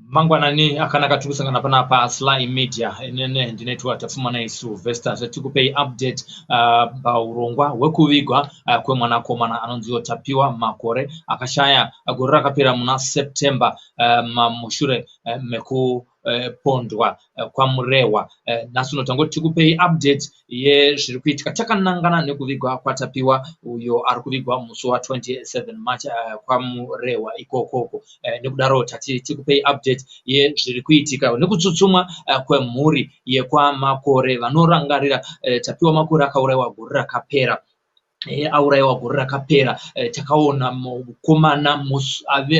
Mangwanani akanaka tikusangana panapa Sly Media inene ndinetwa tafumana isu Vesta tikupei update paurongwa hwekuvigwa kwemwanakomana anonzi Tapiwa Makore akashaya gore rakapera muna September mushure meku pondwa kwa Murewa. Nasuno tangoti tikupei update zviri kuitika takanangana nekuvigwa kwa Tapiwa uyo ari kuvigwa musi wa 27 March kwa Murewa ikokoko. Nekudaro tikupei update zviri kuitika nekutsutsumwa kwemhuri yekwa Makore vanorangarira Tapiwa Makore akaurayiwa gore rakapera. Aurayiwa gore rakapera. Takaona mukomana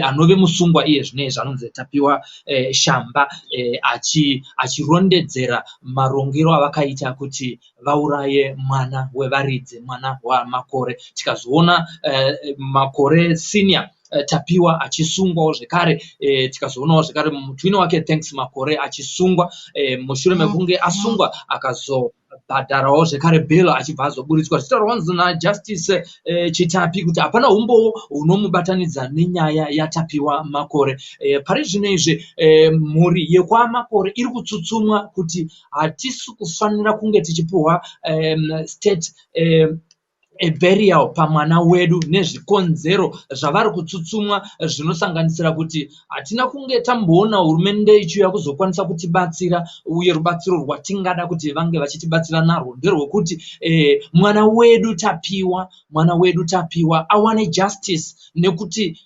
anove musungwa iye zvinezvi anonzi Tapiwa Shamba achirondedzera marongero avakaita kuti vauraye mwana wevaridzi, mwana waMakore. Tikazoona Makore senior Tapiwa achisungwawo zvekare. Tikazoonawo zvekare mutwini wake Thanks Makore achisungwa. Mushure mekunge asungwa akazobhadharawo zvekare bail achibva azoburitswa. Zvitaurwa naJustice Chitapi kuti hapana umbowo hunomubatanidza nenyaya yaTapiwa Makore. Pari zvino izvi mhuri yekwa Makore iri kutsutsumwa kuti hatisi kufanira kunge tichipuhwa state burial pamwana wedu nezvikonzero zvavari kutsutsumwa zvinosanganisira kuti hatina kunge tamboona hurumende ichiuya kuzokwanisa kutibatsira, uye rubatsiro rwatingada kuti vange vachitibatsira narwo nderwekuti mwana wedu Tapiwa awane justice, nekuti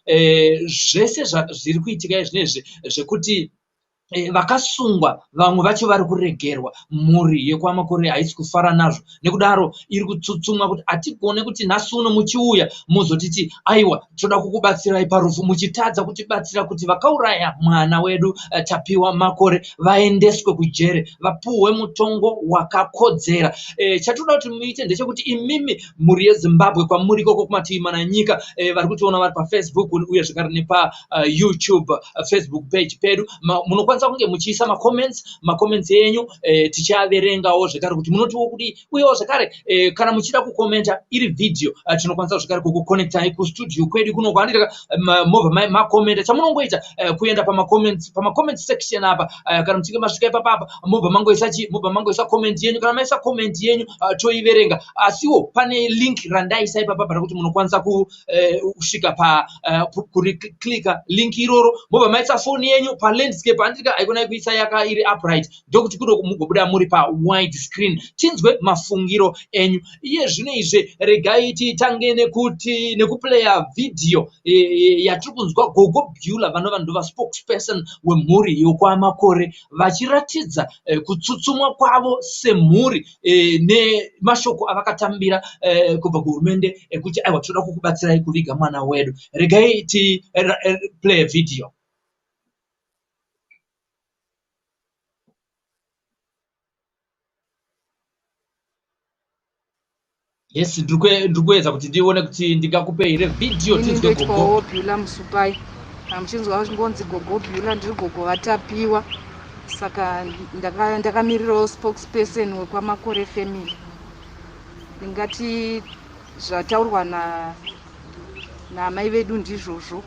zvese zviri kuitika izvinezvi zvekuti vakasungwa vamwe vacho vari kuregerwa, mhuri yekwa Makore haisi kufara nazvo. Nekudaro iri kutsutsumwa kuti hatigone kuti nhasi uno muchiuya muzotiti aiwa toda kukubatsirai parufu, muchitadza kutibatsira kuti vakauraya mwana wedu Tapiwa Makore vaendeswe kujere, vapuhwe mutongo wakakodzera. Chatoda kuti muite ndechekuti imimi mhuri yeZimbabwe kwamuri ikoko kumativi mana nyika vari kutiona vari paFacebook uye zvekare nepa YouTube Facebook page pedu, munokwanisa kunge muchiisa macomments yenyu tichaverengawo zvekare kuti munotiwo kudi. Uyewo zvekare kana muchida kukomenta iri video tinokwanisa zvekare kukuconnectai kustudio kwedu kuno kwaandika mobva makomenta. Chamunongoita kuenda pama comment section apa, kana muchinge masvika ipapapa mobva mangoisa comment yenyu. Kana maisa comment yenyu toiverenga. Asiwo pane link randaisa ipapapa rekuti munokwanisa kusvika klika link iroro mobva maisa phone yenyu palandscape andika aikona kuisa yaka iri upright, ndokuti kuno mugobuda muri pa wide screen tinzwe mafungiro enyu. Iye zvino izve regai titange nekuplaya video yatiri kunzwa Gogo Beulah vanova ndova spokesperson wemhuri yekwa Makore vachiratidza kutsutsumwa kwavo semhuri nemashoko avakatambira kubva kuhurumende ekuti aiwa toda kukubatsirai kuviga mwana wedu. Regai play video. Yes, ndikuedza kuti ndione kuti ndingakupei video tinzwe Gogo Beulah Musupai. Amuchinzwa ngonzi Gogo Beulah ndiri gogo vaTapiwa, saka ndakamirirawo spokesperson wekwa Makore family. Ndingati zvataurwa namai vedu ndizvozvo.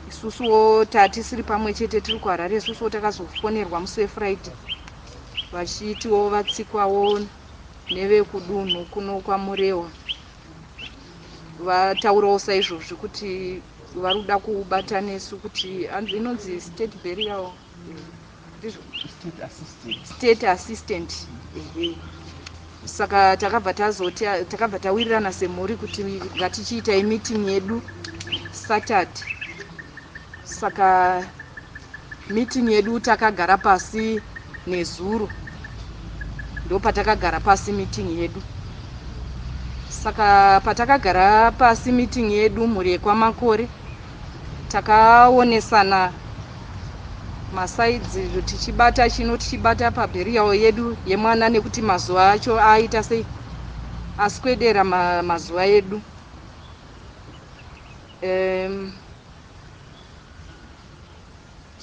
Isusuwo tatisiri pamwe chete tiri kuHarare, isusuwo takazofonerwa musi weFriday vachitiwo vatsikwawo nevekudunhu kuno kwaMurewa, vataurawo saizvozvo kuti vari kuda kubata nesu kuti inonzi state burial, state assistant. Saka takabva tawirirana semhuri kuti ngatichiitai meeting yedu Saturday. Saka meeting yedu takagara pasi nezuro, ndo patakagara pasi meeting yedu. Saka patakagara pasi meeting yedu mhuri yekwa Makore takaonesana masaidzi tichibata paburial yedu yemwana, nekuti mazuva acho aita sei aswedera mazuva edu.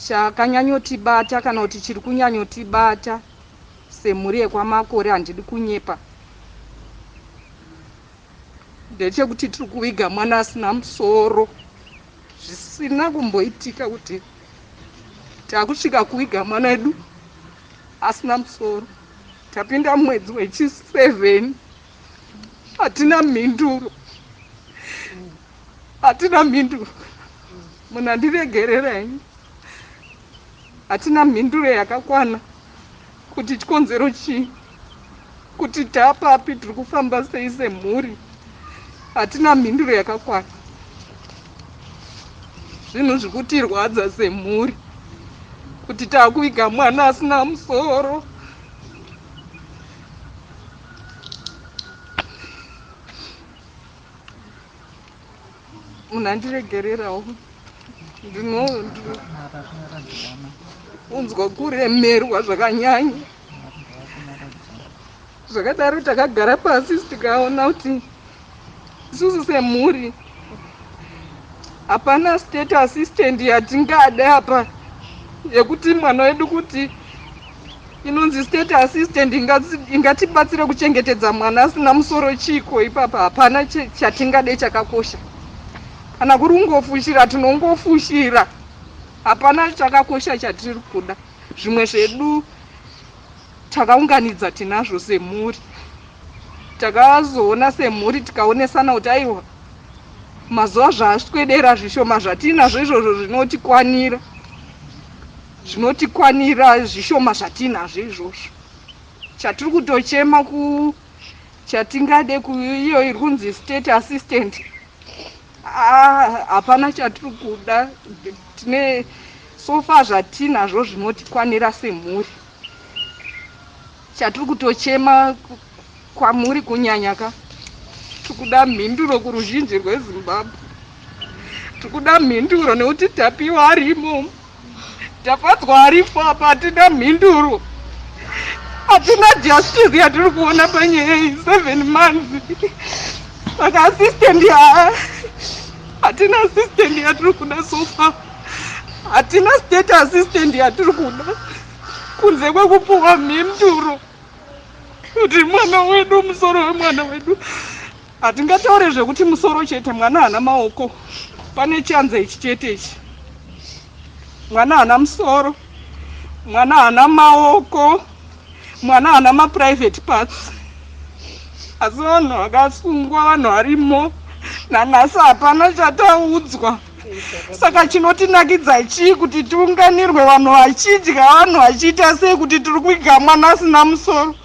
Chakanyanyotibata kana kuti chiri kunyanyotibata semhuri yekwa Makore, handidi kunyepa, ndechekuti tiri kuviga mwana asina musoro, zvisina kumboitika kuti takusvika kuviga mwana wedu asina musoro. Tapinda mwedzi wechi7 hatina mhinduro, hatina mhinduro. Munandiregerera ini, hatina mhinduro yakakwana kuti chikonzero chii, kuti tapapi, tiri kufamba sei semhuri. Hatina mhinduro yakakwana. Zvinhu zvikutirwadza semhuri kuti takuviga mwana asina musoro. Munandiregererawo, ndinonzwa kuremerwa zvakanyanya. Zvakadaro takagara pasi tikaona kuti isusu semhuri hapana state assistant yatingada apa yekuti mwana wedu kuti inonzi state assistant ingatibatsira kuchengetedza mwana asina musoro chiko. Ipapa hapana chatingade chakakosha. Kana kuri kungofushira tinongofushira, hapana chakakosha chatiri kuda. Zvimwe zvedu takaunganidza tinazvo semhuri, takazoona semhuri tikaonesana kuti aiwa mazuva zvaswedera zvishoma zvatinazvo izvozvo zvinotikwanira zvishoma zvatinazvo izvozvo. Chatiri kutochema chatingade kuiyo iri kunzi state assistant, hapana chatiri kuda. Tine sofa zvatinazvo zvinotikwanira semhuri. Chatiri kutochema kwamuri kunyanyaka, tikuda mhinduro kuruzhinji rweZimbabwe. Tikuda mhinduro nekuti tapiwa arimo, tapadzwa aripo apa, hatina mhinduro. Hatina justice yatiri kuona panyaya iyi 7 months. Saka assistant hatina assistant yatiri kuda sofa. Hatina state assistant yatiri kuda kunze kwekupuwa mhinduro kuti mwana wedu, musoro wemwana wedu. Hatingataure zvekuti musoro chete, mwana hana maoko. Pane chanza ichi chete ichi. Mwana hana musoro, mwana hana maoko, mwana hana maprivate parts. Asi vanhu vakasungwa, vanhu varimo, nanhasi hapana chataudzwa. Saka chinotinakidza chii kuti tiunganirwe vanhu vachidya, vanhu vachiita sei kuti tiri kuiga mwana asina musoro.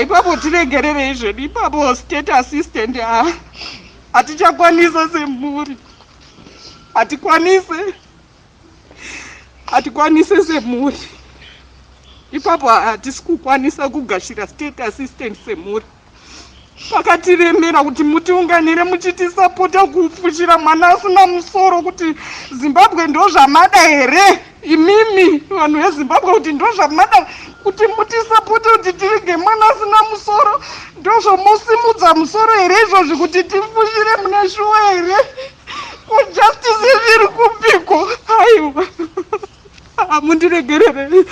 Ipapo tiregererei zvedu, ipapo state assistant hatichakwanisa semhuri. Hatikwanise semhuri. Ipapo hatisi kukwanisa kugashira state assistant semhuri. Pakatiremera kuti mutiunganire muchitisapota kufushira mwana asina musoro, kuti Zimbabwe ndo zvamada here? Imimi vanhu veZimbabwe kuti ndo zvamada kuti mutisapota kuti tirige mwana asina musoro? Ndozvomusimudza musoro here izvozvi kuti tifushire mune shuwa here? Kujustice zviri kupiko? Aiwa, mundiregererei.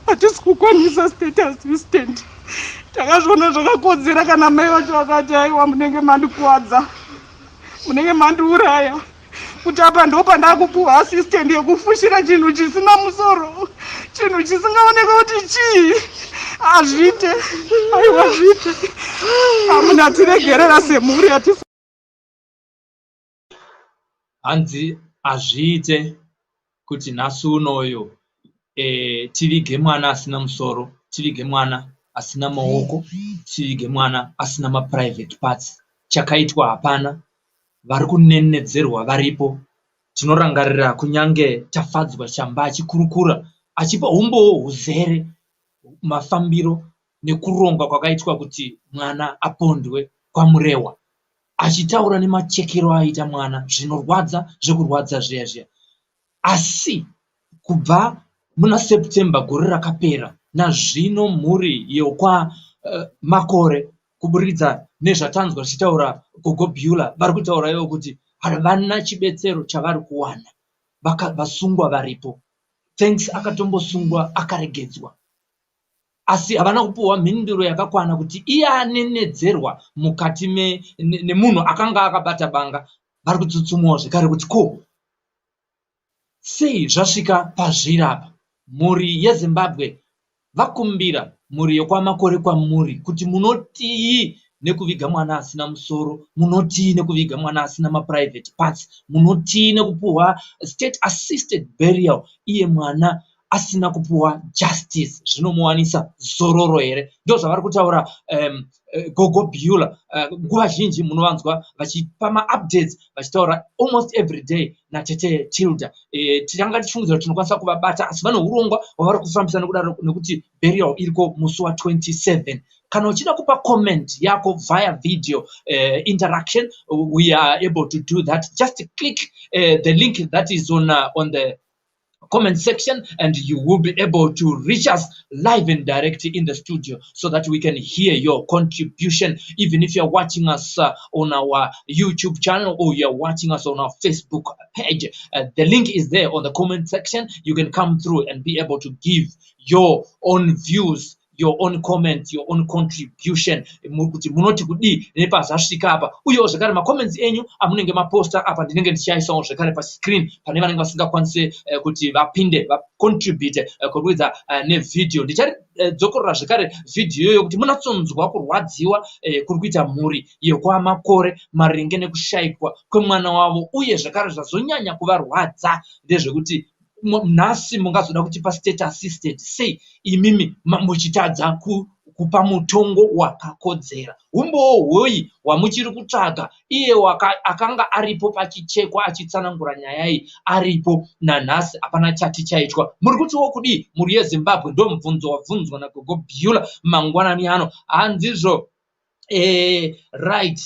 Hatisi kukwanisa state assistant. Takazviona zvakakodzera kana mai vacho vakati aiwa munenge mandikuwadza, munenge mandiuraya, kuti apa ndo pandakupuwa assistant yekufushira chinhu chisina musoro, chinhu chisingaoneka kuti chii. Azviite, aiwa zviite. Hamuna tiregerera semhuri hatisi. Hanzi azviite kuti nhasi unoyo tivige mwana asina musoro, tivige mwana asina maoko, tivige mwana asina maprivate parts. Chakaitwa hapana. Vari kunenedzerwa varipo. Tinorangarira kunyange Tafadzwa Chamba achikurukura, achipa umbowo uzere mafambiro nekurongwa kwakaitwa kuti mwana apondwe kwaMurewa, achitaura nemachekero aita mwana, zvinorwadza zvekurwadza zviya. Asi kubva muna September gore rakapera nazvino mhuri yokwa Makore kuburidza nezvatanzwa zvichitaura Gogo Beulah vari kutaurawo kuti havana chibetsero chavari kuwana. Vasungwa varipo. Thanks akatombosungwa akaregedzwa. Asi havana kupuwa mhinduro yakakwana kuti iye anenedzerwa mukati nemunhu akanga akabata banga vari kutsutsumwa zvekare kuti ko sei zvasvika pazviri apa. Mhuri yeZimbabwe vakumbira mhuri yokwamakore kwamuri kuti munotii nekuviga mwana asina musoro, munotii nekuviga mwana asina maprivate parts, munotii nekupuhwa state assisted burial iye mwana asina kupuhwa justice. Zvinomuwanisa zororo here? Ndo zvavari kutaura Gogo Beulah. Nguva zhinji munovanzwa vachipa maupdates vachitaura almost every day naTete Tilda. Tanga tichifungidzira kuti tinokwanisa kuvabata asi vane urongwa hwavari kufambisa nekudaro nekuti burial iriko musi wa27. Kana uchida kupa comment yako via video interaction, we are able to do that. Just click the link that is on the comment section and you will be able to reach us live and direct in the studio so that we can hear your contribution. Even if you're watching us on our YouTube channel or you're watching us on our Facebook page, the link is there on the comment section. You can come through and be able to give your own views, your own comment, your own contribution. Kuti munoti kudi nepazvasvika apa uye zvakare macomments enyu amunenge maposta apa ndinenge ndichaisawo zvakare pascreen pane vanenge vasingakwanise kuti vapinde vacontribute kubudikidza nevideo. Ndichadzokorera zvakare video yokuti munatsonzwa kurwadziwa kuri kuita mhuri yekwamakore maringe nekushayikwa kwemwana wavo uye zvakare zvazonyanya kuvarwadza ndezvekuti nhasi mungazoda kuti pastate assisted sei imimi muchitadza kupa mutongo wakakodzera. Umbohwoyi wamuchiri kutsvaga iye akanga aripo pachichekwa achitsanangura nyaya iyi aripo nanhasi hapana chati chaitwa. Muri kutiwo kudi mhuri yeZimbabwe? Ndo mubvunzo wabvunzwa naGogo Beulah mangwanani ano. Hanzizvo right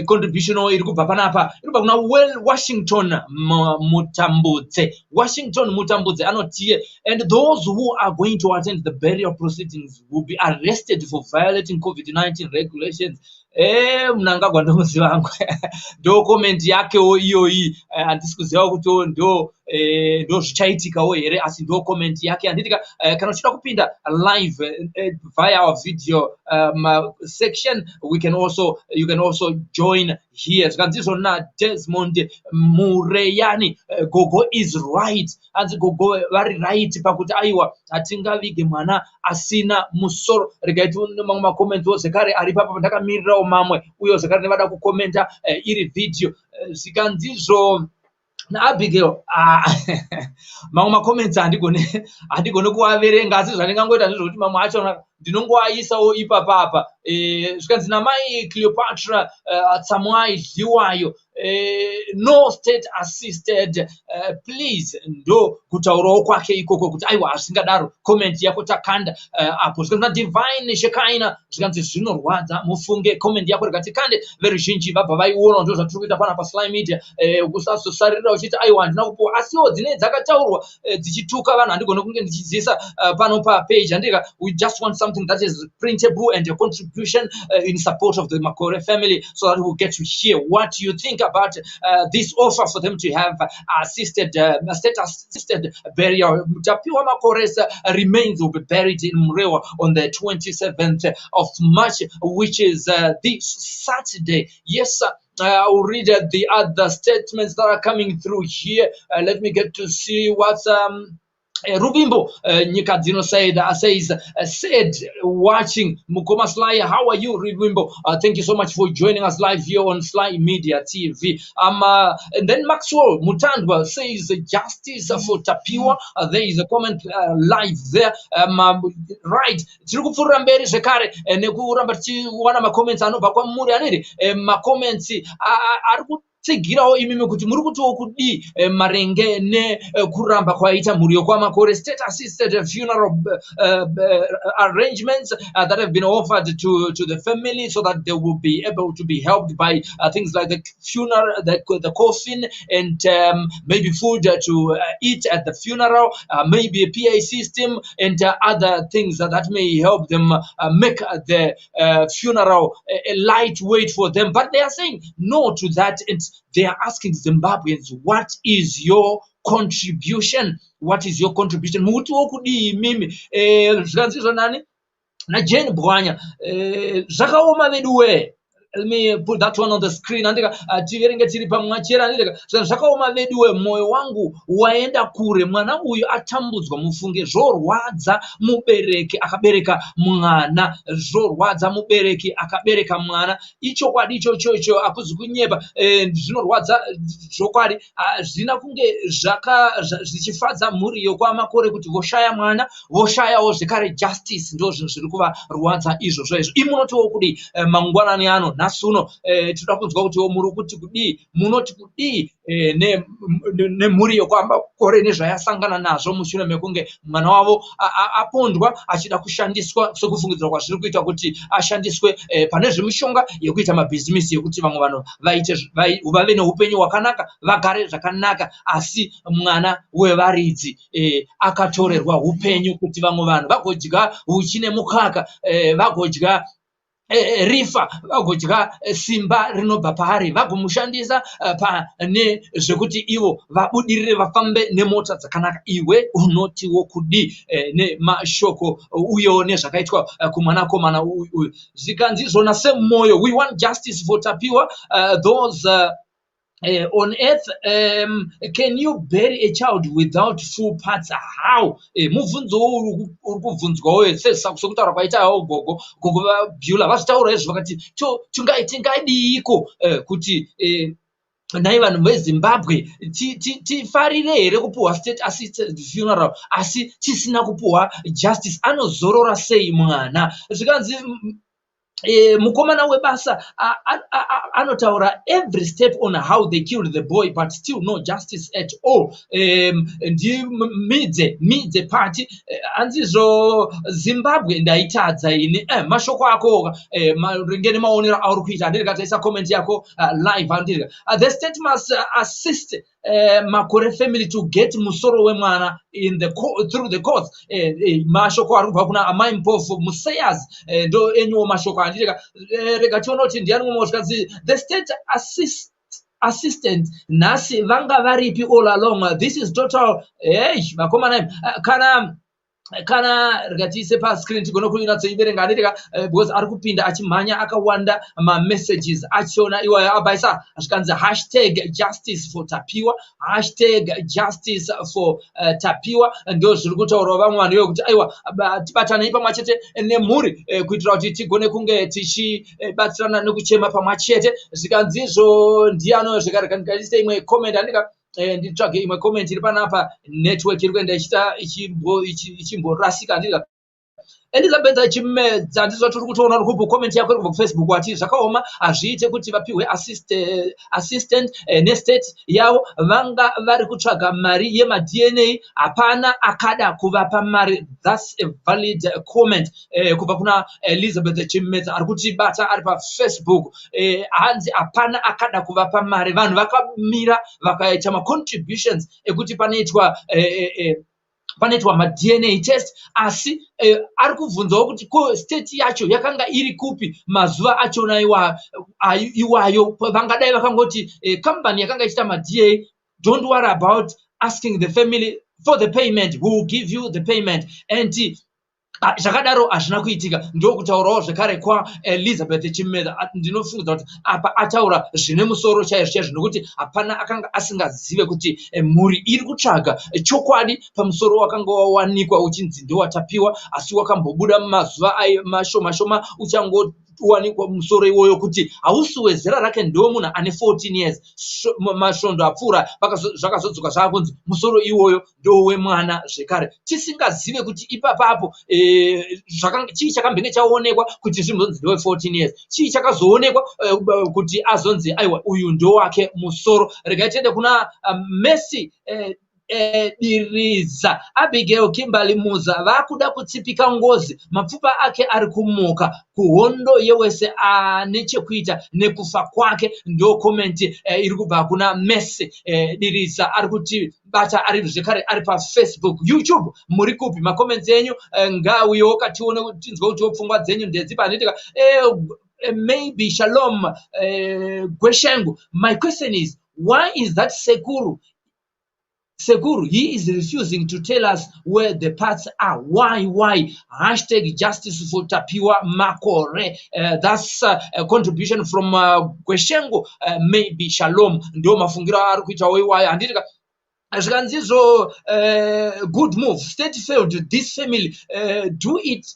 contribution iri kubva panapa iri kubva kuna Washington Mutambudze anotiye, and those who are going to attend the burial proceedings will be arrested for violating COVID-19 regulations. Mnangagwa ndomuziva wangu ndo comment yakewo iyoyi. Handisi kuziva kuti ndo zvichaitikawo here asi ndo comment yake. Handitika kana uchida kupinda live via our video section, you can also join here. Zvikanzizvo naDesmond Mureyani, Gogo is right. Hanzi Gogo vari right pakuti aiwa hatingavige mwana asina musoro. Regai tione mamwe makomenti zvekare ari papa ndakamirirawo mamwe uye zvekare nevada kukomenta iri video. Zvikanzizvo naAbigail mamwe makomenti handigone kuaverenga asi zvandingangoita ndezvokuti mamwe achona ndinongoaisawo ipapapa. Zvikanzi namai Cleopatra Tsamwai Dliwayo, no state assisted please, ndo kutaurawo kwake ikoko kuti aiwa asingadaro comment yako takanda apo. Zvikanzi naDivine Shekaina, zvikanzi zvinorwadza mufunge comment yako rikati kande veruzhinji vabva vaiona. Ndo zvatiri kuita pana paSly Media, kusazosarira uchiti aiwa handina kupuwa asiwo dzine dzakataurwa dzichituka vanhu handigone kunge ndichidziisa pano papage. Handika we just want something that is printable and a contribution in support of the Makore family so that we'll get to hear what you think about this offer for them to have state assisted burial. Tapiwa Makore's remains will be buried in Mrewa on the 27th of March, which is this Saturday. Yes, I'll read the other statements that are coming through here. Let me get to see what's Rubimbo Nyikadzino said watching Mukoma Sly. How are you, Rubimbo? Thank you so much for joining us live here on Sly Media TV. And then Maxwell Mutandwa says justice for Tapiwa. There is a comment live there. Right. Tirikupfurira mberi zvekare nekuramba tichiwana makomenti anobva kwamuri aneri makomenti ari tsigirawo imimi kuti muri kutiwo kudi marenge nekuramba kwaita mhuri yokwamakore. State assisted funeral arrangements that have been offered to the family so that they will be able to be helped by things like the funeral, the coffin, and maybe food to eat at the funeral, maybe a PA system and other things that may help them make the funeral a lightweight for them. But they are saying no to that, and they are asking Zimbabweans, what is your contribution? What is your contribution? Muti wokudi mimi zvikanzizvo nani na Jane Bwanya zvakaoma veduwe let me put that one on the screen. Andika tiverenge tiri pamwachera andika zvakaoma veduwe moyo wangu waenda kure mwana uyu atambudzwa mufunge zvorwadza mubereki akabereka mwana zvorwadza mubereki akabereka mwana ichokwadi ichocho akuzi kunyepa zvinorwadza zvokwadi zvina kunge zvichifadza mhuri yokwamakore kuti voshaya mwana voshayawo zvekare justice ndo zvinhu zviri kuvarwadza izvozvo izvo imunotiwo kudi mangwanani ano nhasi uno tinoda kunzwa kutiwo muri kuti kudii munoti kudii nemhuri yokwamakore nezvayasangana nazvo mushure mekunge mwana wavo apondwa achida kushandiswa sekufungidzirwa kwazviri kuita kuti ashandiswe pane zvemishonga yekuita mabhizimisi yekuti vamwe vanhu vave neupenyu hwakanaka vagare zvakanaka asi mwana wevaridzi akatorerwa upenyu kuti vamwe vanhu vagodya uchi nemukaka vagodya rifa vagodya simba rinobva paari vagomushandisa pane zvekuti ivo vabudirire vafambe nemota dzakanaka iwe unotiwo kudi nemashoko uyewo nezvakaitwa kumwanakomana uyu zvikanzi zvona semwoyo we want justice for Tapiwa those on earth can you bury a child without full parts how mubvunzo uri kubvunzwawo sekutaura kwaitawo gogo vabhiula vazvitaura izvo vakati tingadiiko kuti nai vanhu veZimbabwe tifarire here kupuhwa state assisted funeral asi tisina kupuhwa justice anozorora sei mwana zvikanzi mukomana webasa anotaura every step on how they killed the boy but still no justice at all midze party anzizvo Zimbabwe ndaitadza ini mashoko ako ringene maonero auri kuita andirikataisa comment yako live andirika the state must assist makore family to get musoro wemwana in the through the courts mashoko ari kubva kuna amai mpofu musayers ndo enyuwo mashoko andirika rega tiona kuti ndiani mumwe zvikanzi the state assistant nhasi vanga varipi all along this is total vakomana kana rikatiise pascreen tigone kuinatsoiverenga andirika because ari kupinda achimhanya akawanda mamessages achiona iwayo abaisa zvikanzi #justice for Tapiwa #justice for Tapiwa ndo zviri kutaurawo vamwe vanhu iwe kuti aiwa tibatanei pamwe chete nemhuri kuitira kuti tigone kunge tichibatsirana nekuchema pamwe chete zvikanzi izvo ndiano zvekare kandiise imwe comment andika nditsvage imwe comment iri panapa network iri kuenda ichimborasika ndika Elizabeth chimedza ndizvo tiri kutoona uri kubva comment yako iri kubva kuFacebook wati zvakaoma hazviite kuti vapiwe assistant nestate yavo vanga vari kutsvaga mari yemadNA hapana akada kuvapa mari that's a valid comment kubva kuna Elizabeth chimedza ari kutibata ari paFacebook hanzi hapana akada kuvapa mari vanhu vakamira vakaita macontributions ekuti panoitwa madNA test asi ari kubvunzawo kuti ko state yacho yakanga iri kupi mazuva achona iwayo vangadai vakangoti company yakanga ichita madNA don't worry about asking the family for the payment we will give you the payment and zvakadaro hazvina kuitika ndokutaurawo zvekare kwaElizabeth chimedza ndinofungudza kuti apa ataura zvine musoro chaizvo nokuti hapana akanga asingazive kuti mhuri iri kutsvaga chokwadi pamusoro wakanga wawanikwa uchinzi ndewatapiwa asi wakambobuda mumazuva mashoma uchangowanikwa musoro iwoyo kuti hausi wezera rake ndo munhu ane 14 years masvondo apfuura zvakazodzoka zvakunzi musoro iwoyo ndowemwana zvekare tisingazive kuti ipapapo chii chakambenge chaonekwa kuti zvimbonzi ndewe 14 years chii chakazoonekwa kuti azonzi aiwa uyu ndowake musoro regai tiende kuna Mercy Diriza Abigail Kimberly Muza vakuda kutsipika ngozi mapfupa ake ari kumuka kuhondo yewese nechekuita nekufa kwake ndo comment iri kubva kuna Mercy Diriza ari kuti bata ari zvekare ari paFacebook YouTube muri kupi macomments enyu ngauyo katione tinzwa kuti pfungwa dzenyu ndedzipa anoitika maybe Shalom Gweshengu my question is why is that Sekuru Sekuru, he is refusing to tell us where the parts are. Why? Hashtag justice for Tapiwa Makore. That's a contribution from Kweshengo, maybe Shalom. Ndo mafungira arikuita why. Andika. Zvikanzizvo good move. State failed. This family do it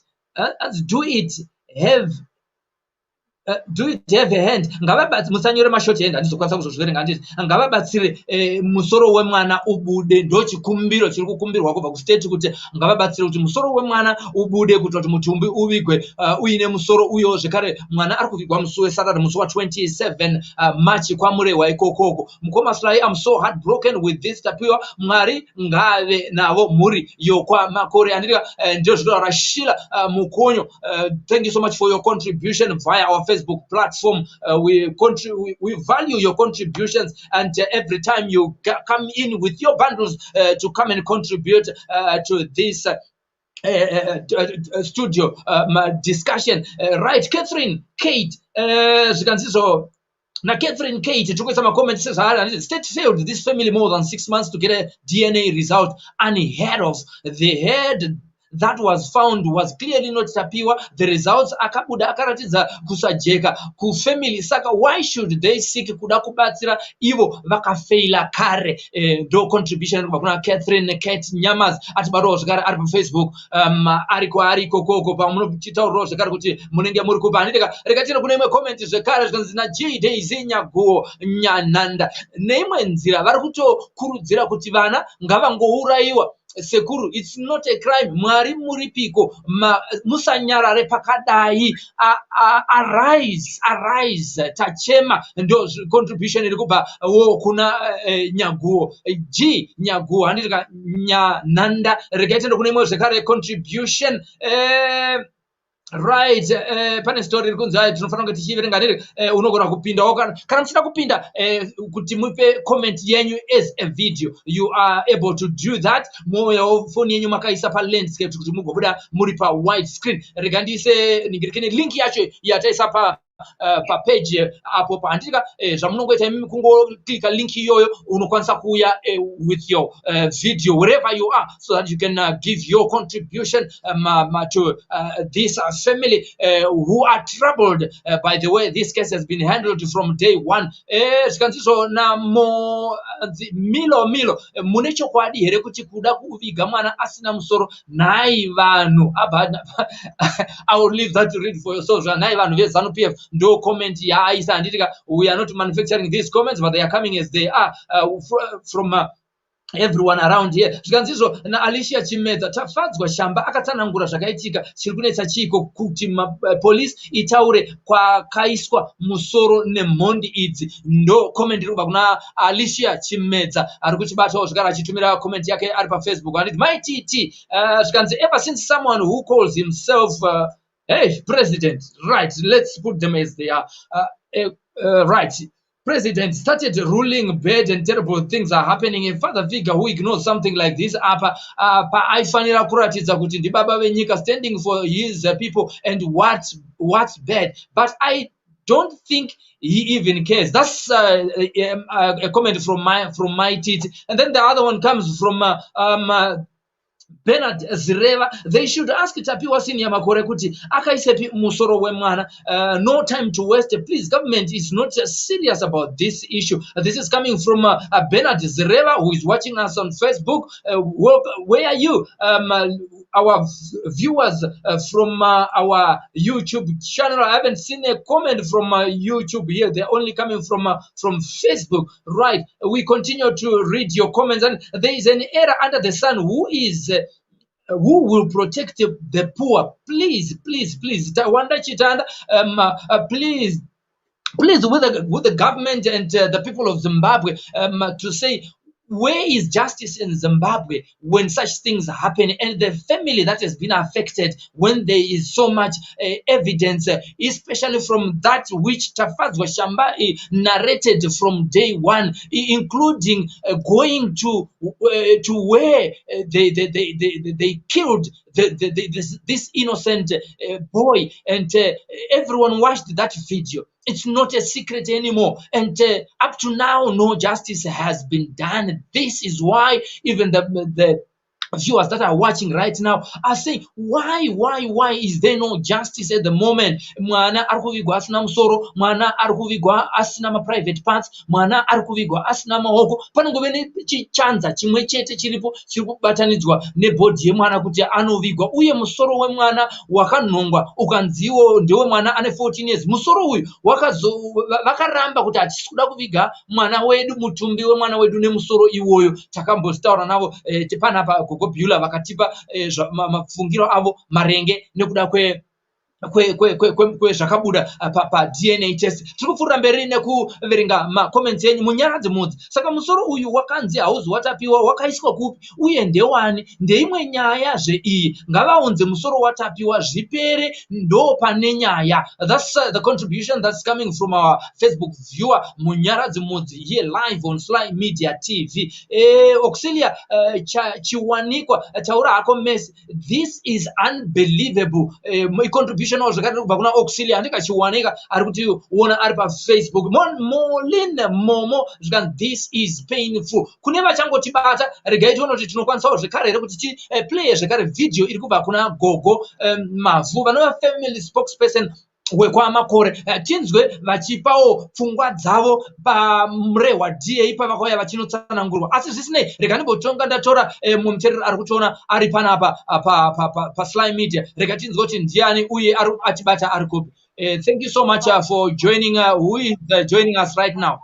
do it have a hand ngavabatsire musanyore mashoti hand handizokwanisa kuzozviverenga handiti ngavabatsire musoro wemwana ubude ndochikumbiro chiri kukumbirwa kubva kustate kuti ngavabatsire kuti musoro wemwana ubude kuitira kuti mutumbi uvigwe uine musoro uyo zvekare mwana ari kuvigwa musi weSaturday musi wa27 March kwamurehwa ikokoko. Mukoma Slai, I'm so heartbroken with this Tapiwa. Mwari ngave navo mhuri yokwamakore. Andika ndio zvinotaura Shila Mukonyo. Thank you so much for your contribution via our Facebook platform. We value your contributions, and every time you come in with your bundles to come and contribute to this studio discussion. Right, Catherine, Kate, zvikanzizvo na Catherine Kate tokuisa macomments sezvaari state failed this family more than 6 months to get a DNA result unheard of. The head that was found was clearly not Tapiwa. The results akabuda akaratidza kusajeka ku family. Saka why should they seek kuda kubatsira ivo vakafaila kare? Do contribution kuna Catherine Kate Nyamas atibaro zvakare ari pa Facebook ariko koko pamunochitaurwa zvakare kuti munenge muri kupa. Andika rekatina kune imwe comment zvakare zvikanzi na J Daisy Nyaguo Nyananda neimwe nzira vari kutokurudzira kuti vana ngavangourayiwa. Sekuru, it's not a crime. Mwari muripiko musanyarare pakadai. Arise tachema ndo contribution iri kubva kuna Nyaguo G Nyaguo handika Nyananda rekaitenda kune imwe zvekare contribution right. Pane story iri kunzi tinofanira kuti tichiverenga ndiri unogona kupindawo kana muchida kupinda kuti mupe comment yenyu as a video. You are able to do that. Moyo phone yenyu makaisa pa landscape kuti mugobuda muri pa wide screen. Rega ndise ningirikeni link yacho yataisa pa page apo paandika zvamunongoita imi kungoclicka link iyoyo unokwanisa kuuya with your video wherever you are, so that you can give your contribution to this family who are troubled by the way this case has been handled from day one. Zvikanzizvo namo milo mune chokwadi here kuti kuda kuviga mwana asina musoro nhai vanhu I will leave that to read for yourselves. Nhai vanhu veZanu PF ndo comment yaaisa handitika we are not manufacturing these comments but they are coming as they are from everyone around here. Zvikanzizvo na Alicia Chimedza tafadzwa shamba akatsanangura zvakaitika chiri kunetsa chiko kuti police itaure kwakaiswa musoro nemhondi idzi. Ndo comment iri kubva kuna Alicia Chimedza ari kuchibatawo zvakare achitumira comment yake ari pa Facebook anditi my TT zvikanzi ever since someone who calls himself president, right, let's put them as they are, right, president started ruling bad and terrible things are happening. A father figure who ignores something like this aifanira kuratidza kuti ndibaba venyika standing for his people and what's bad, but I don't think he even cares. That's a comment from my TT. And then the other one comes from Bernard Zireva. They should ask Tapiwa Senior Makore kuti akaisepi musoro wemwana. No time to waste. Please, government is not serious about this issue. This is coming from Bernard Zireva, who is watching us on Facebook. Where are you? Our viewers from our YouTube channel. I haven't seen a comment from YouTube here. They're only coming from Facebook. Right. We continue to read your comments, and there is an error under the sun. Who will protect the poor? Please. Tawanda Chitanda, please, with the government and the people of Zimbabwe to say, where is justice in Zimbabwe when such things happen, and the family that has been affected when there is so much evidence, especially from that which Tafadzwa Shamba narrated from day one, including going to where they killed this innocent boy, and everyone watched that video. It's not a secret anymore, and up to now, no justice has been done. This is why even the viewers that are watching right now are saying, why is there no justice at the moment? Mwana arikuvigwa asina musoro, mwana arikuvigwa asina ma private parts, mwana arikuvigwa asina maoko. Panongove nechanza chimwe chete chiripo chiri kubatanidzwa nebhodhi yemwana kuti anovigwa, uye musoro wemwana wakanhongwa ukanziwo ndewe mwana ane 14 years. Musoro uyu vakaramba kuti hatisi kuda kuviga mwana wedu, mutumbi wemwana wedu nemusoro iwoyo. Takambotaura navo panapa Beulah vakatipa mafungiro avo marenge nekuda zvakabuda pa DNA test. Tiri kupfuura mberi nekuverenga makomenti enyu munyaya dzemudzi. Saka musoro uyu wakanzi hauzi watapiwa, wakaiswa kupi uye ndewani? Ndeimwe nyaya iyi. Ngavaunze musoro watapiwa zvipere, ndo pane nyaya. That's the contribution that's coming from our Facebook viewer munyaya dzemudzi here live on Sly Media TV. Auxilia chiwanikwa taura hako Messi. This is unbelievable. Contribution zvakati kubva kuna Auxilia andika chiwanika ari kuti uona ari pa Facebook. Moline Momo zvikanzi this is painful. Kune vachangotibata regai tione kuti tinokwanisawo zvekare here kuti tiplay zvekare video iri kubva kuna Gogo Mavhu vanova family spokesperson wekwamakore. Tinzwe vachipawo pfungwa dzavo pamurehwa DA pavakauya vachinotsanangurwa. Asi zvisinei, rega ndimbotonga ndatora mumuteereri ari kutiona ari panapa pa Sly Media. Rega tinzwe kuti ndiani uye achibata ari kupi. Thank you so much for joining. Who is joining us right now?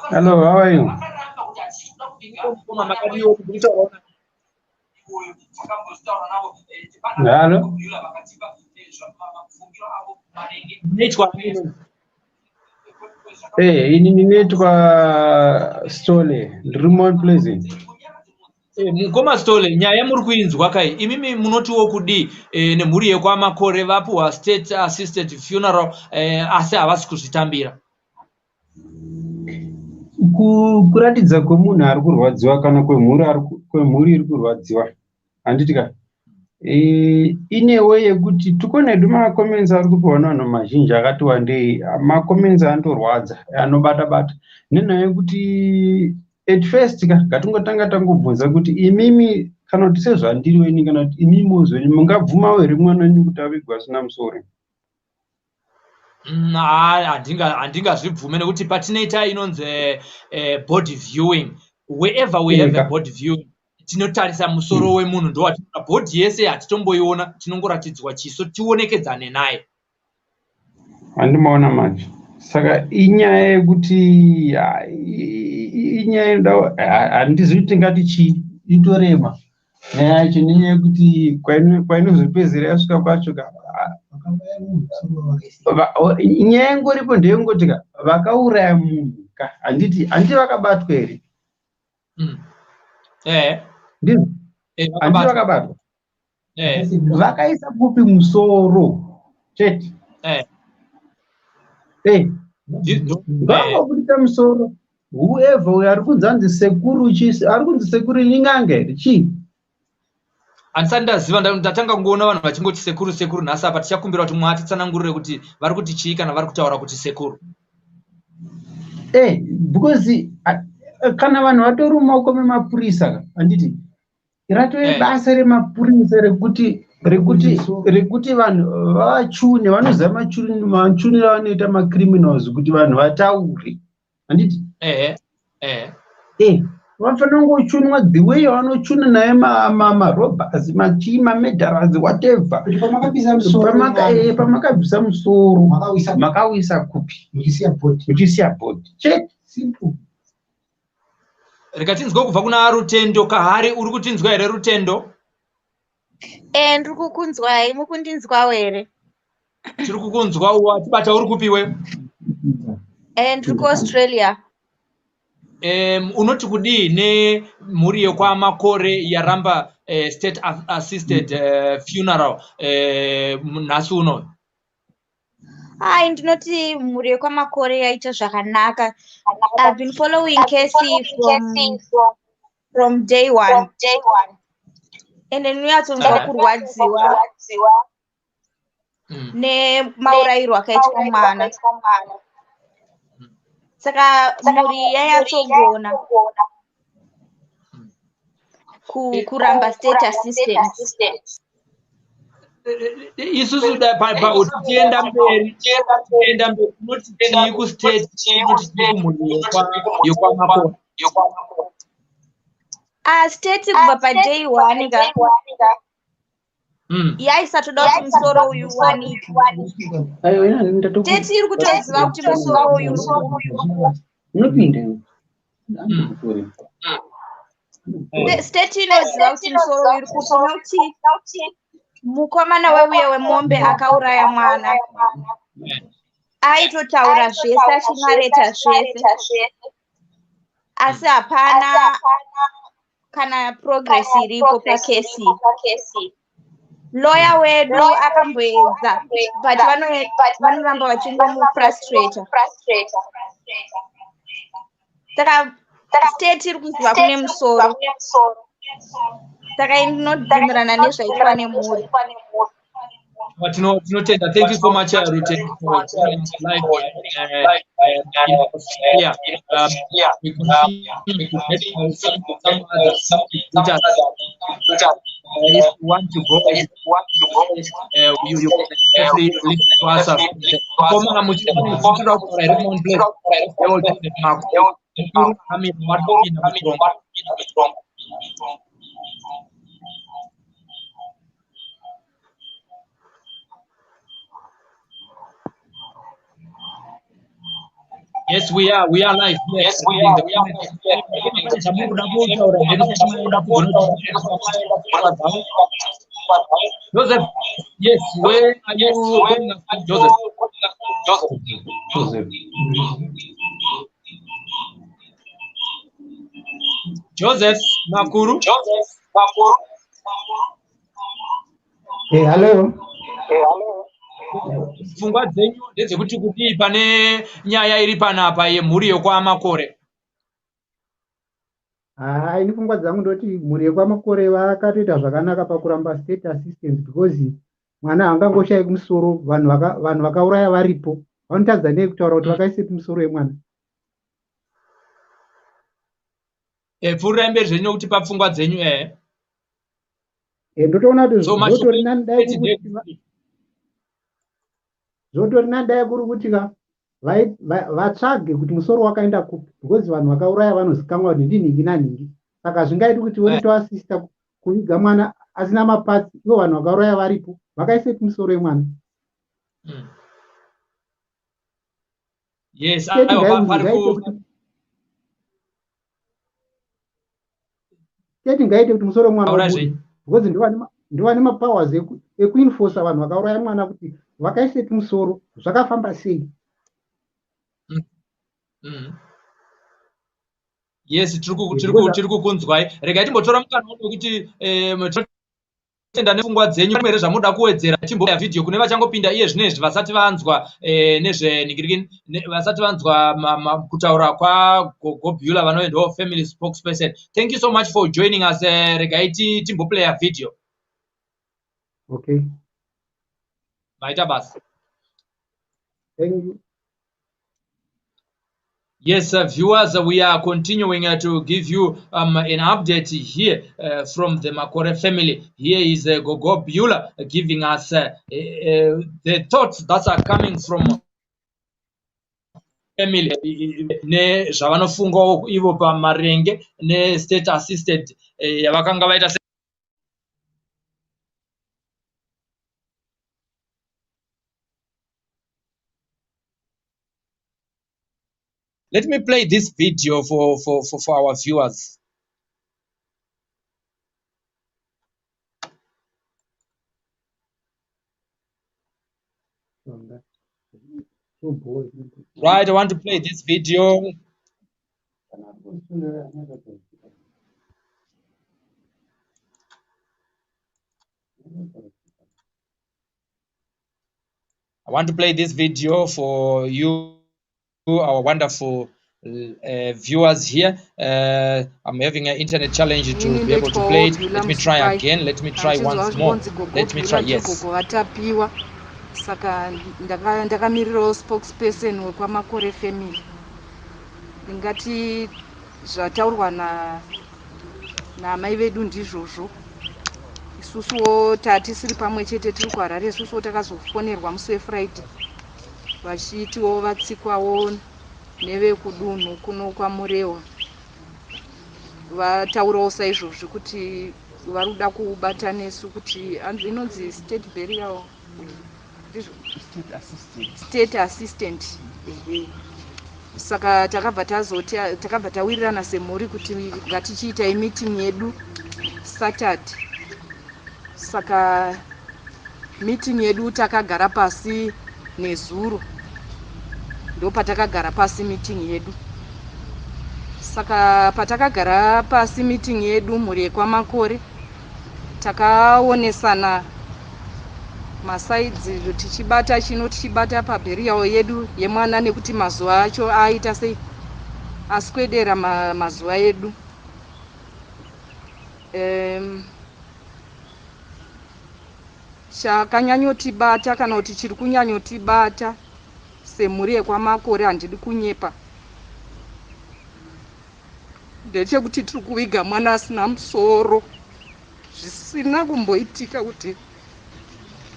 Hello, how are you? Hello. Hey, ininiitwa Stole, Remote Pleasant. Mukoma Stole, nyaya muri kuinzwa kai. Imimi munotiwo kudi nemhuri yekwamakore vapuwa state assisted funeral asi havasi kuzvitambira. Kuratidza kwemunhu ari kurwadziwa kana kwemhuri iri kurwadziwa. Handitika. Inewe yekuti tikone makomenzi ari kupiwa vanhu mazhinji akati wandei, makomenzi andorwadza anobata nenyaya yekuti at first ngatingotanga tangobvunza kuti imimi kana kuti sezvandiriweni kana kuti imimi muzweni mungabvumawo here mwana wenyu kuti avigwa asina musoro? Handingazvibvume nekuti patinoita inonzi body viewing, wherever we have a body viewing tinotarisa musoro wemunhu ndowatinoona. Bhodhi yese hatitomboiona, tinongoratidzwa chiso tionekedzane naye. Handimaona manje. Saka inyaya yekuti inyaya handizvi kuti tingati chii itorema. Nyaya yacho nenyaya yekuti kwainozopedzera yasvika pacho nyaya ingoripo ndeyongoti vakauraya munhu handiti vakabatwa here? Handiti vakabatwa? Vakaisa kupi musoro chete? Vangobudisa musoro. Whoever we are kunzi anzi sekuru chisi, ari kunzi sekuru ingange here chii? Handisati ndaziva, ndatanga kungoona vanhu vachingoti sekuru nhasi apa. Tichakumbira kuti mwatitsanangurire kuti vari kuti chii kana vari kutaura kuti sekuru. Because kana vanhu vatori mumaoko memapurisa handiti ratove basa remapurisa rekuti vanhu vachune, vanoziva machunire avanoita macriminals kuti vanhu vataure handiti. Vanofanira kungochunwa the way vanochuna naye marobhers, mamedharas, whatever. Pamakabvisa musoro makawisa kupi? Muchisiya bhodhi chete. Simple. Rega tinzwe kubva kuna Rutendo. Kahari uri kutinzwa here Rutendo? Ndiri kukunzwai, mukundinzwawo here? Tiri kukunzwa. Watibata uri kupiwe? Ndiri kuAustralia. Unoti kudii nemhuri yekwamakore yaramba state assisted funeral nhasi uno? Ndinoti mhuri yekwamakore yaita zvakanaka. I've been following Casey from day one. ende ndinyatsonzwa kurwadziwa nemaurayirwo akaitwa mwana. Saka mhuri yanyatsogona kuramba state assistance. isusu tienda mberi tinoti tii kustate tinoti tiri kumhuri yekwamakore. State kubva paday 1 ka yaisatoda kuti musoro uyu uwanike. State iri kutoziva kuti musoro uyu state inoziva kuti musoro uyu uri kuti mukomana weuye wemombe akauraya mwana aitotaura zvese achinareta zvese asi hapana kana progress iripo pakesi. Lawyer wedu akamboedza but vanoramba vachingomufrustrata. Saka state iri kuziva kune musoro. Saka inodhimirana nezvaitwa nemhuri. Tinotenda. Thank you so much, Rute, for joining us live in Australia. We continue to get some other if you want to go, you can definitely listen to us. Yes, we are live. Yes, we are. Joseph, yes, where are you going, Joseph? Joseph Nakuru. Hey, hello. Pfungwa dzenyu ndedzekuti kuti pane nyaya iri panapa yemhuri yekwamakore. Ini pfungwa dzangu ndoti mhuri yekwamakore vakatoita zvakanaka pakuramba state assistance because mwana haangangoshayi kumusoro, vanhu vakauraya varipo. Vanotadza nei kutaura kuti vakaise kumusoro yemwana? Pfuurai mberi zvenyu kuti papfungwa dzenyu ndotoona kuti zvotori nandaya kuri kuti vatsvage kuti musoro wakaenda kupi because vanhu vakauraya vanozikamwa kuti ndinhingi nanhingi. Saka zvingaiti kuti votoasista kuviga mwana asina mapatsi, ivo vanhu vakauraya varipo, vakaise kumusoro yemwana. Yes, state ngaite kuti musoro wemwana because ndovane mapowers ekuinforsa vanhu vakauraya mwana kuti vakaise kumusoro zvakafamba sei. Yes, tiri kukunzwai. Regai timbotora mukana wekuti tenda nepfungwa dzenyu mwere zvamuda kuwedzera timboya video kune vachangopinda iye zvinezvi vasati vanzwa vasati vanzwa kutaura kwaGogo Beulah vanoendawo family spokesperson. Thank you so much for joining us. Regai timboplaya video. Okay. Maita basa. Thank you. Yes, viewers, we are continuing to give you an update here from the Makore family. Here is Gogo Beulah giving us the thoughts that are coming from family. Ne zvavanofunga ivo pamarenge ne state assisted yavakanga vaita. Let me play this video for our viewers. Right, I want to play this video. I want to play this video for you, our wonderful viewers here. I'm having an internet challenge to be able to play it. Let me try again. Let me try once more. Let me try. Yes. Saka ndakamirirawo spokesperson wekwamakore family. Ndingati zvataurwa namai vedu ndizvozvo. Isusuwo tatisiri pamwe chete tiri kuHarare, isusuwo takazofonerwa musi weFriday vachitiwo vatsikwawo nevekudunhu kuno kwaMurewa. Vataurawo saizvozvo kuti vari kuda kubata nesu kuti inonzi state burial state assistant. Saka takabva tawirirana semhuri kuti ngatichiita meeting yedu Saturday. Saka meeting yedu takagara pasi nezuro, ndo patakagara pasi meeting yedu. Saka patakagara pasi meeting yedu mhuri yekwamakore takaonesana masaidzi tichibata chino tichibata paburial yedu yemwana nekuti mazuva acho aita sei aswedera mazuva edu. Chakanyanyotibata kana kuti chiri kunyanyotibata semhuri yekwamakore, handidi kunyepa, ndechekuti tiri kuviga mwana asina musoro. Zvisina kumboitika kuti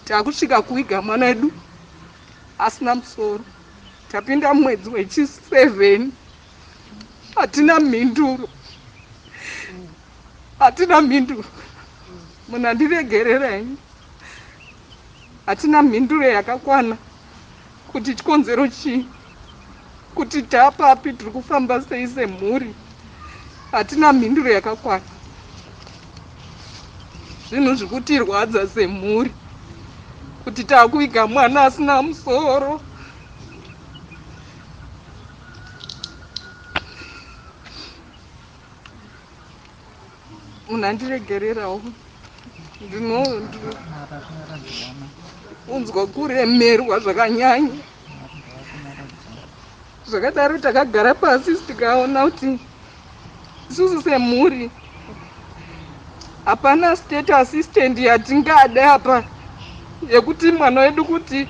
takusvika kuviga mwana edu asina musoro. Tapinda mwedzi wechi7, hatina mhinduro, hatina mhinduro. Munandiregerera henyu, hatina mhinduro yakakwana kuti chikonzero chii, kuti tapapi, tiri kufamba sei semhuri. Hatina mhinduro yakakwana. Zvinhu zvikutirwadza semhuri kuti takuviga mwana asina musoro. Munandiregererawo, ndinounzwa kuremerwa zvakanyanya. Zvakadaro takagara pasi tikaona kuti isusu semhuri hapana state assistant yatingada apa yekuti mwana wedu kuti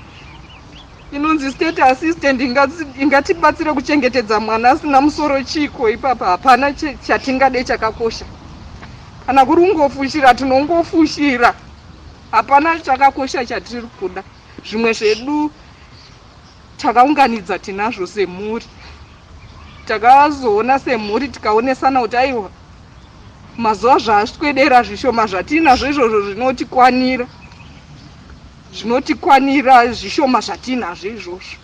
inonzi state assistant ingatibatsire kuchengetedza mwana asina musoro chiko. Ipapa hapana chatingade chakakosha. Kana kuri kungofushira tinongofushira, hapana chakakosha chatiri kuda. Zvimwe zvedu takaunganidza tinazvo semhuri. Takazoona semhuri tikaonesana kuti aiwa mazuva zvaswedera zvishoma zvatinazvo izvozvo zvinotikwanira zvishoma zvatinazvo izvozvo.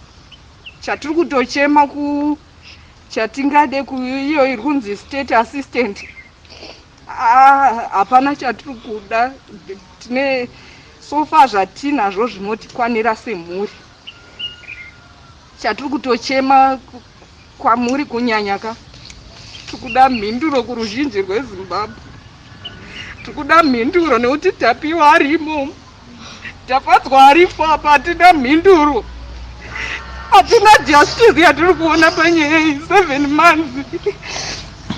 Chatiri kutochema chatingade kuiyo iri kunzi state assistant, hapana chatiri kuda. Tine sofa zvatinazvo zvinotikwanira semhuri. Chatiri kutochema kwamuri kunyanyaka, tikuda mhinduro kuruzhinji rweZimbabwe. Tikuda mhinduro nekuti tapiwa arimo, tapadzwa arifo apa, hatina mhinduro. Hatina justice yatiri kuona panyaya iyi 7 months.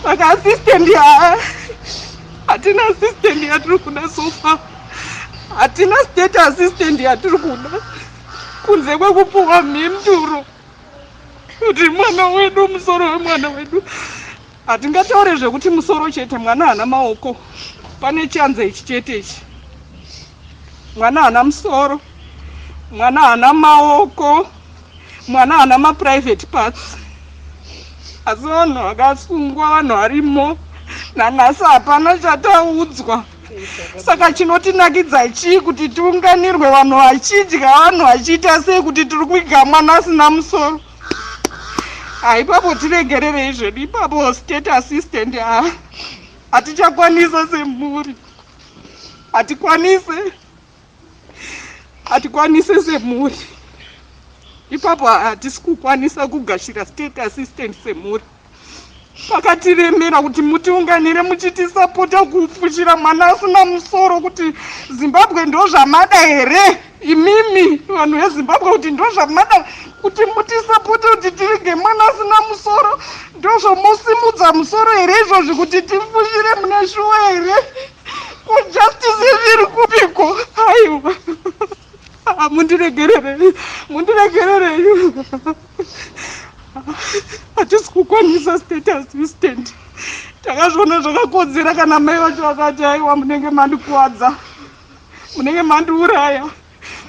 Saka assistant hatina assistant yatiri kuda so far. Hatina state assistant yatiri kuda kunze kwekupuwa mhinduro kuti mwana wedu, musoro wemwana wedu. Hatingataure zvekuti musoro chete, mwana hana maoko. Pane chanza ichi chete ichi. Mwana hana musoro, mwana hana maoko, mwana hana maprivate parts. Asi vanhu vakasungwa, vanhu varimo, nanhasi hapana chataudzwa. Saka chinotinakidza chii kuti tiunganirwe vanhu vachidya, vanhu vachiita sei kuti tiri kuiga mwana asina musoro. Ipapo tiregererei zvedu. Ipapo state assistant hatichakwanisa semhuri. Hatikwanise semhuri. Ipapo hatisi kukwanisa kugashira state assistant semhuri. Pakatiremera kuti mutiunganire muchitisapota kufushira mwana asina musoro, kuti Zimbabwe ndo zvamada here. imimi vanhu vezimbabwe kuti ndozvamada kuti mutisapote kuti tirege mwana asina musoro, ndozvomusimudza musoro here izvozvi kuti tifushire mune shuwa here? Kujustice zviri kupiko? Aiwa, mundiregererei, mundiregererei. Hatisi kukwanisa state assistant. Takazviona zvakakodzera kana mai vacho vakati aiwa munenge mandikuwadza, munenge mandiuraya,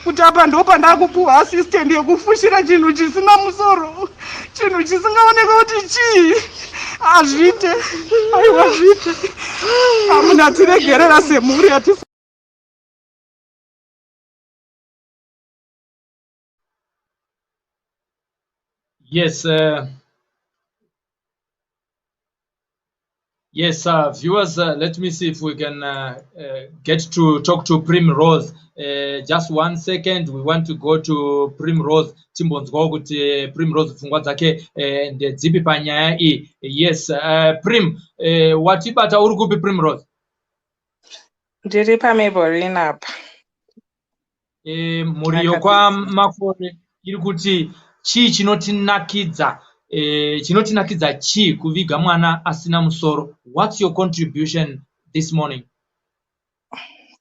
kuti apa ndo pandakupuwa assistant yekufushira chinhu chisina musoro, chinhu chisingaoneka kuti chii. Azvite, aiwa zvite. Amuna tiregerera semhuri hatisi. Yes, viewers, let me see if we can get to talk to Primrose. Just 1 second, we want to go to Primrose. Timbonzwa kuti Primrose pfungwa dzake ndedzipi panyaya iyi. Yes, Prim, watibata uri kupi Primrose? Ndiri paMaybelline apa. Muriyo kwa makore iri kuti chii chinotinakidza, chinotinakidza chii kuviga mwana asina musoro? What's your contribution this morning?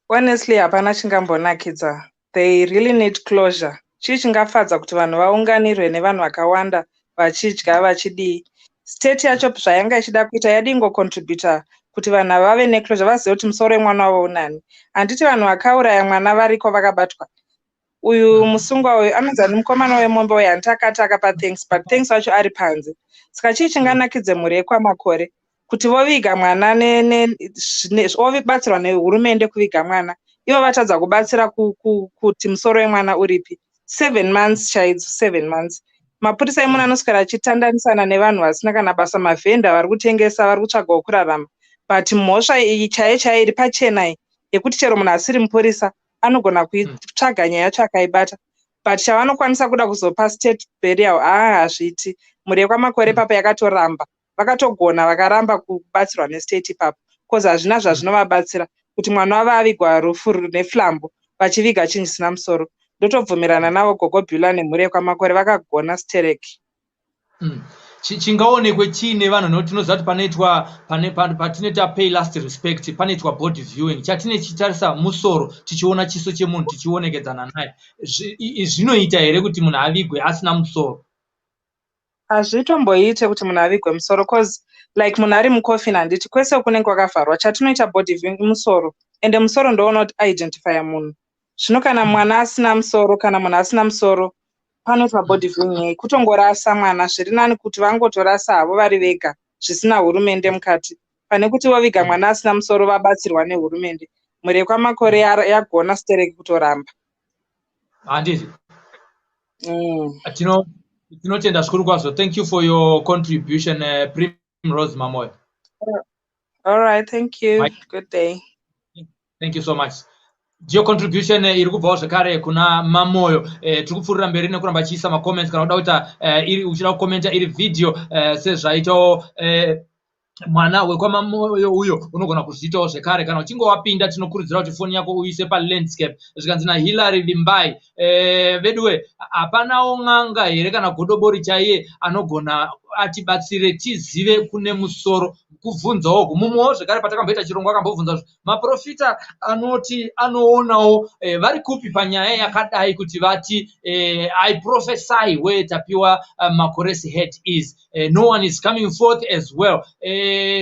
Honestly, hapana chingambonakidza. They really need closure. Chii chingafadza kuti vanhu vaunganirwe nevanhu vakawanda vachidya vachidii. State yacho zvayanga ichida kuita yadingocontributa kuti vanhu vave neclosure, vazive kuti musoro wemwana wavo unani. Handiti vanhu vakauraya mwana variko vakabatwa. Uyu musungwa uyu anonzi mukomana wemombe uyu antakataka pathanks, but thanks wacho ari panze. Saka chii chinganakidze mhuri yekwamakore kuti voviga mwana vobatsirwa nehurumende kuviga mwana, ivo vatadza kubatsira kuti musoro wemwana uripi. 7 months chaidzo, 7 months. Mapurisa emuno anoswera achitandanisana nevanhu vasina kana basa, mavhenda vari kutengesa, vari kutsvaga wokurarama. But mhosva iyi chaiyo iri pachena iyi yekuti chero munhu asiri mupurisa anogona kuitsvaga nyaya yacho akaibata. But chavanokwanisa kuda kuzopa state burial hazviti. Mhuri yekwamakore papa yakatoramba, vakatogona vakaramba kubatsirwa nestate ipapa, cause hazvina zvazvinovabatsira kuti mwana wavo avigwa rufu neflambo vachiviga chinhu chisina musoro. Ndotobvumirana navo Gogo Bula nemhuri yekwamakore vakagona stereki. Chingaonekwe chiine vanhu nokuti tinoziva kuti panoitwa patinoita pay last respect, panoitwa body viewing, chatine chitarisa musoro tichiona chiso chemunhu tichionekedzana naye. Zvinoita here kuti munhu avigwe asina musoro? Hazvitomboite kuti munhu avigwe musoro, cause like munhu ari mukofini handiti kwese kunenge kwakavharwa. Chatinoita body viewing musoro, ende musoro ndoona kuti identifya munhu. Zvino kana mwana asina musoro, kana munhu asina musoro, panoitwa body viewing, kutongorasa mwana. Zviri nani kuti vangotorasa havo vari vega zvisina hurumende mukati, pane kuti voviga mwana asina musoro vabatsirwa nehurumende. Mhuri yekwamakore yagona stereki kutoramba. Handiti tinotenda zvikuru kwazvo. Thank you for your contribution, Primrose Mamoyo. All right, thank you. Good day. Thank you so much. Your contribution iri kubvawo zvakare kuna Mamoyo. Tiri kupfuurira mberi nekuramba achiisa macomments kana kuda kuita uchida kukomenta iri video sezvaitawo mwana wekwaMamoyo uyo unogona kuzviitawo zvekare. Kana uchinge wapinda tinokurudzira kuti foni yako uise palandscape. Zvikanzi naHillary Vimbai, veduwe hapanawo n'anga here kana godobori chaiye anogona atibatsire tizive kune musoro, kubvunzawo gumumowo zvekare. Patakamboita chirongwa akambobvunza maprofita anoti anoonawo vari kupi panyaya yakadai kuti vati I prophesy where tapiwa makoresi head is, no one is coming forth as well.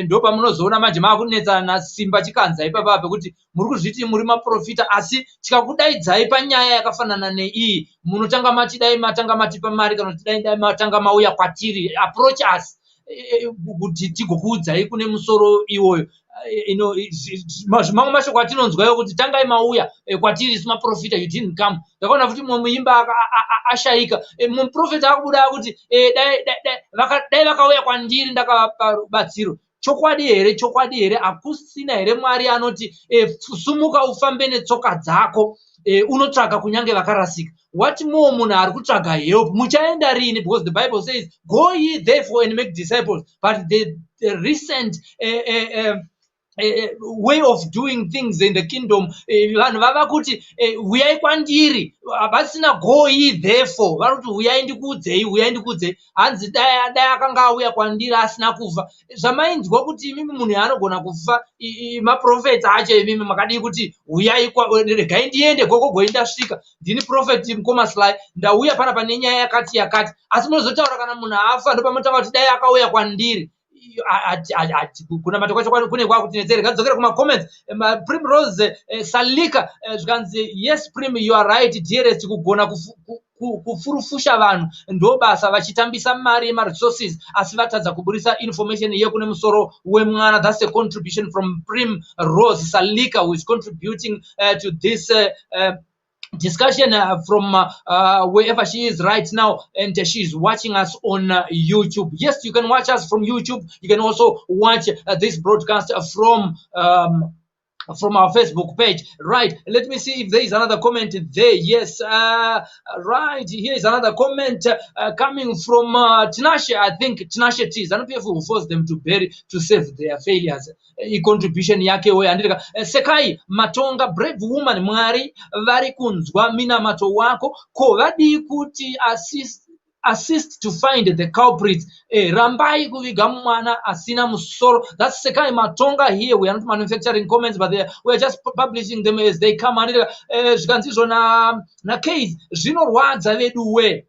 Ndo pamunozoona manje maakunetsana nasimba chikanza ipapa pekuti muri kuzviti muri maprofita, asi tikakudaidzai panyaya yakafanana neiyi munotanga matidai matanga matipa mari kana tidai matanga mauya kwatiri, approach us kuti tigokuudzai kune musoro iwoyo. Mamwe mashoko atinonzwayo kuti tangai mauya kwatiri simaprofita, you didn't come. Ndakaona kuti mumwe muimba ashayika, muprofita akubuda kuti dai vakauya kwandiri ndakavapa rubatsiro. Chokwadi here hakusina here Mwari anoti sumuka ufambe netsoka dzako unotsvaga kunyange vakarasika? What more munhu ari kutsvaga help? Muchaenda rini? Because the Bible says go ye therefore and make disciples. But the recent way of doing things in the kingdom. Vanhu vava kuti uyai kwandiri, vasina goi therefore vari kuti uyai ndikuudzei. Hanzi dai akanga auya kwandiri asina kufa. Zvamainzwa kuti imimi munhu yaanogona kufa maprofeti acho, imimi makadii kuti uyai regai ndiende gogogoi ndasvika, ndini profeti mukoma Sly, ndauya pana pane nyaya yakati. Asi munozotaura kana munhu afa ndopamutaura kuti dai akauya kwandiri. Kunamata kwacho kune kwakutinetsere. Ngadzokere kumacomments. Primrose Salika zvikanzi yes Prim, you are right dearest, kugona kufurufusha vanhu ndo basa, vachitambisa mari yemaresources asi vatadza kuburisa information yekune musoro wemwana. That's a contribution from Primrose Salika, who is contributing to this discussion from wherever she is right now, and she's watching us on YouTube. Yes, you can watch us from YouTube. You can also watch this broadcast from our Facebook page. Right, let me see if there is another comment there. Yes, right, here is another comment coming from Tinashe. I think Tinashe T. ZANU-PF will force them to bury to save their failures. Contribution yake we andika. Sekai Matonga, brave woman, Mwari vari kunzwa minamato wako ko vadi kuti assist to find the culprits. Rambai kuviga mwana asina musoro. That's Sekai Matonga. Here we are not manufacturing comments, but we are just publishing them as they come. Zvikanzizvo na case zvinorwadza veduwe,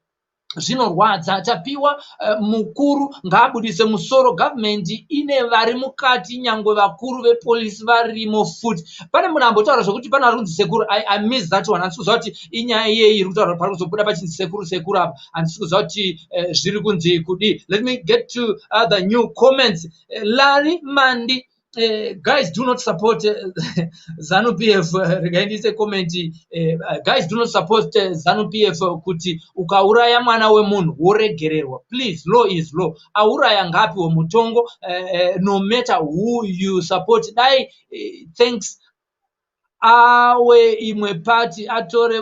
zvinorwadza. Tapiwa mukuru ngaabudise musoro. Government ine vari mukati, nyangwe vakuru vepolisi varimo futi. Pane munhu ambotaura zvokuti pana runzi sekuru. I miss that one. Handisi kuziva kuti inyaya iyeyi iri kutaura pari kuzobuda pachinzi sekuru apa. Handisi kuziva kuti zviri kunzi kudii. Let me get to the new comments. Larry Mandi, guys, do not support ZANU-PF. Regaindise comment. Guys, do not support ZANU-PF kuti ukauraya mwana wemunhu woregererwa. Please, law is law. Auraya ngapi wemutongo, no matter who you support. Dai thanks awe imwe party atori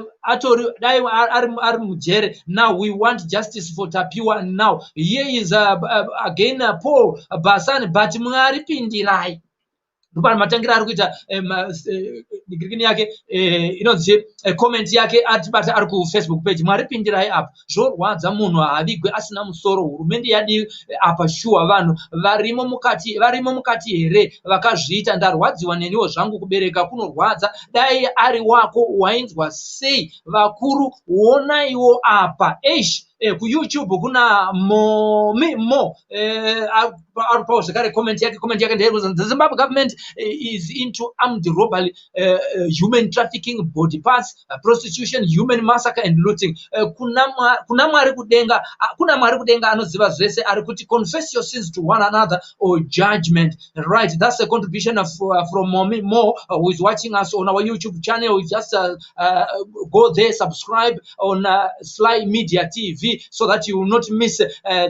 dai ari mujere. Now we want justice for Tapiwa now. Here is again Paul Basani, but Mwari pindirai ndopano matangira ari kuita digirikini yake inonzi comment yake atibata ari kuFacebook page. Mwari pindirai apa, zvorwadza munhu avigwe asina musoro. Hurumende yadi apa shuwa vanhu varimo mukati here vakazviita. Ndarwadziwa neniwo zvangu kubereka kunorwadza. Dai ari wako wainzwa sei? Vakuru wonaiwo apa. kuYouTube kuna mo aripawo zvekare comment yake ndeyekuti the Zimbabwe government is into armed robbery, human trafficking, body parts, prostitution, human massacre and looting. Kuna mwari kudenga anoziva zvese ari kuti confess your sins to one another or judgment. Right, that's a contribution from Mo who is watching us on our YouTube channel. Just go there, subscribe on Sly Media TV so that you will not miss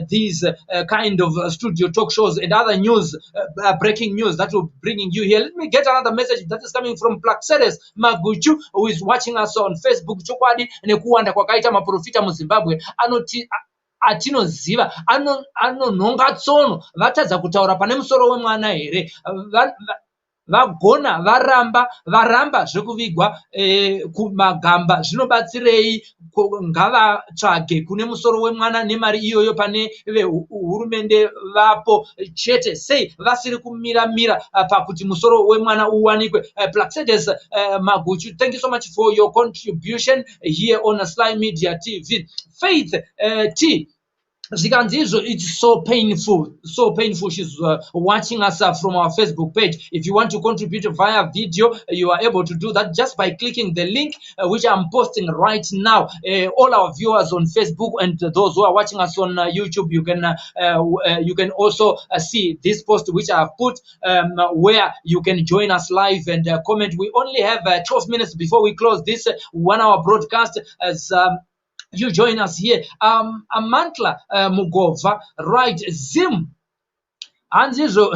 these kind of studio talk shows and other news, breaking news that will be bringing you here. Let me get another message that is coming from Plaxedes Maguchu, who is watching us on Facebook. Chokwadi nekuwanda kwakaita maprofita muZimbabwe anoti atinoziva anonhonga tsono vatadza kutaura pane musoro wemwana here. Vagona varamba zvekuvigwa kumagamba. Zvinobatsirei? Ngavatsvage kune musoro wemwana nemari iyoyo pane hurumende vapo chete. Sei vasiri kumira pakuti musoro wemwana uwanikwe? Plaxedes Maguchu, thank you so much for your contribution here on Sly Media TV. Faith T. Zikanzizvo, it's so painful. She's watching us from our Facebook page. If you want to contribute via video, you are able to do that just by clicking the link which I'm posting right now. All our viewers on Facebook and those who are watching us on YouTube, you can also see this post which I have put where you can join us live and comment. We only have 12 minutes before we close this 1 hour broadcast as you join us here. Amantla Mugova, right? Zim Anzizo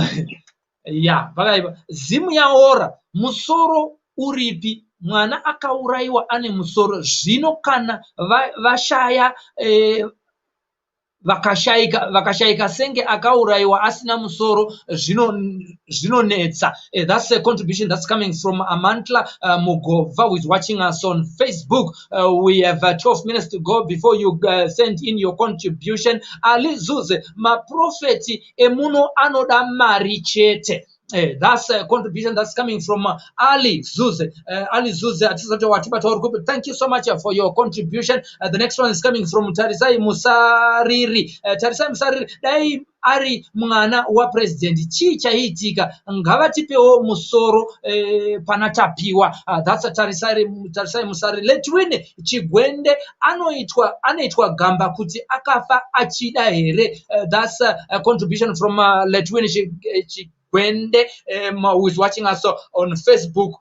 yeah, Zim yaora musoro uripi mwana akauraiwa ane musoro zvino kana vashaya vakashaika senge akaurayiwa asina musoro zvinonetsa. That's a contribution that's coming from Amantla Mugova, who is watching us on Facebook. We have 12 minutes to go before you send in your contribution. Ali Zuze, maprofeti emuno anoda mari chete. That's a contribution that's coming from Ali Zuze. Ali Zuze, thank you so much for your contribution. The next one is coming from Tarisai Musariri. Tarisai Musariri, dai ari mwana wa president chi chaitika ngavatipewo musoro panatapiwa. That's a Tarisai Musariri. Letwine Chigwende anoitwa gamba kuti akafa achida here. That's a contribution from Letwine Gwende, who is watching us on Facebook.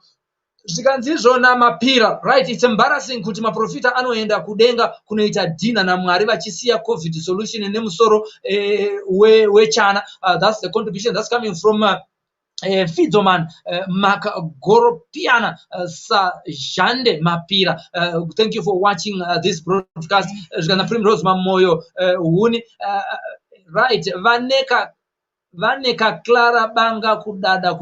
Zvikanzizvona mapira, right? It's embarrassing kuti maprofita anoenda kudenga kunoita dina na Mwari vachisiya COVID solution nemusoro wechana. That's the contribution that's coming from Fidoman Makgoropiana Sajande Mapira. Thank you for watching this broadcast. Primrose Mamoyo Wuni, right? Vaneka Clara Banga Kudada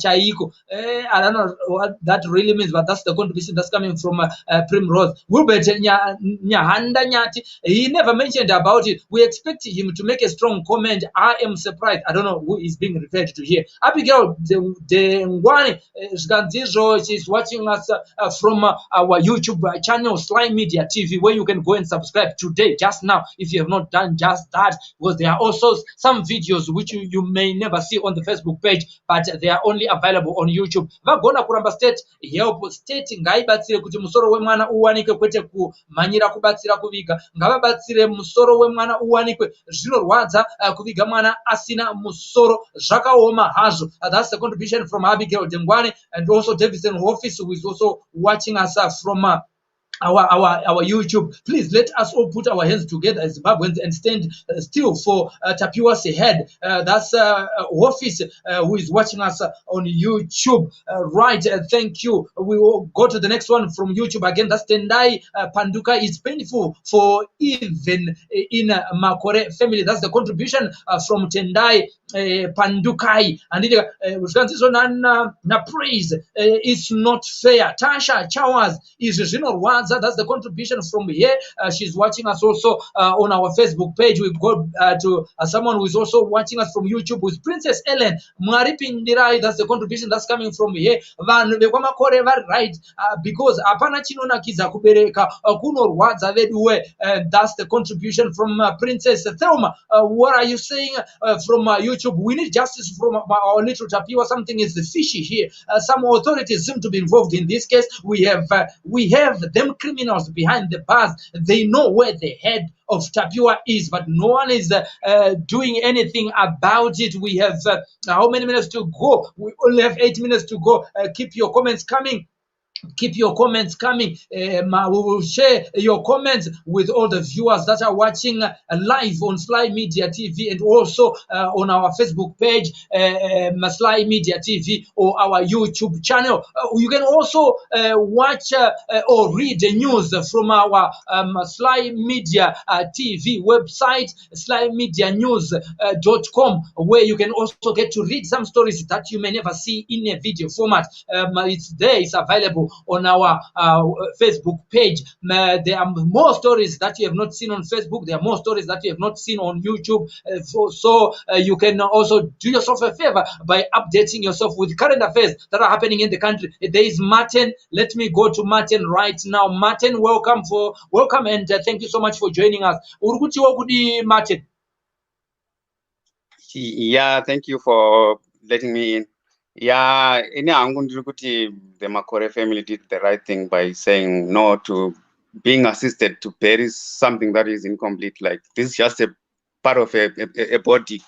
Chaiko. I don't know what that really means, but that's the contribution that's coming from Primrose. Wilbert Nyahanda Nyati, he never mentioned about it. We expect him to make a strong comment. I am surprised. I don't know who is being referred to here. Abigail Ngwani she's watching us from our YouTube channel, Sly Media TV, where you can go and subscribe today, just now, if you have not done just that, because there are also some videos which you may never see on the Facebook page, but they are only available on YouTube. Vagona Kuramba State help state ngaibatsire kuti musoro wemwana uwanike kwete kumanyira kubatsira kuviga, ngavabatsire musoro wemwana uwanikwe, zvinorwadza kuviga mwana asina musoro zvakaoma hazvo. That's the contribution from Abigail Dengwane, and also Davidson Office, who is also watching us from our YouTube. Please let us all put our hands together as Zimbabweans and stand still for Tapiwa's head. That's Office, who is watching us on YouTube. Right, thank you. We will go to the next one from YouTube again. That's Tendai Panduka. It's painful for even in Makore family. That's the contribution from Tendai Pandukai. And na praise. It's not fair. Tasha Chawaz is that's the contribution from here. She's watching us also on our Facebook page. We go to someone who is also watching us from YouTube, with Princess Ellen Maripindirai. That's the contribution that's coming from here. Right, because apana chinonakiza kubereka kunorwadza veduwe. That's the contribution from Princess Thelma. What are you saying from YouTube? We need justice from our little Tapiwa. Something is fishy here. Some authorities seem to be involved in this case. We have them criminals behind the bars. They know where the head of Tapiwa is, but no one is doing anything about it. We have how many minutes to go? We only have 8 minutes to go. Keep your comments coming. Keep your comments coming. We will share your comments with all the viewers that are watching live on Sly Media TV, and also on our Facebook page, Sly Media TV, or our YouTube channel. You can also watch or read the news from our Sly Media TV website, slymedianews.com, where you can also get to read some stories that you may never see in a video format. It's there, it's available on our Facebook page. There are more stories that you have not seen on Facebook. There are more stories that you have not seen on YouTube. So you can also do yourself a favor by updating yourself with current affairs that are happening in the country. There is Martin. Let me go to Martin right now. Martin, welcome and thank you so much for joining us. Martin. Yeah, thank you for letting me in. Yeah, the Makore family did the right thing by saying no to being assisted to bury something that is incomplete. Like, this is just a part of a body.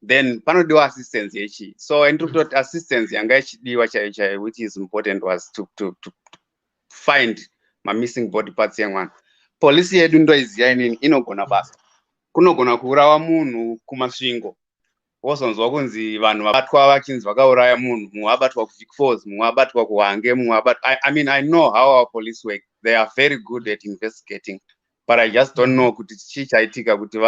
Then do assistance. So assistance, which is important, was to find my missing body parts. Police is inogona basa. Kunogona kurawa munhu kumasvingo. Wosonzwa kunzi vanhu vabatwa vachinzi vakauraya munhu, mumwe abatwa kuVic Falls, mumwe abatwa kuHwange, mumwe abatwa. I mean, I know how our police work. They are very good at investigating. but I just don't know kuti chichaitika kuti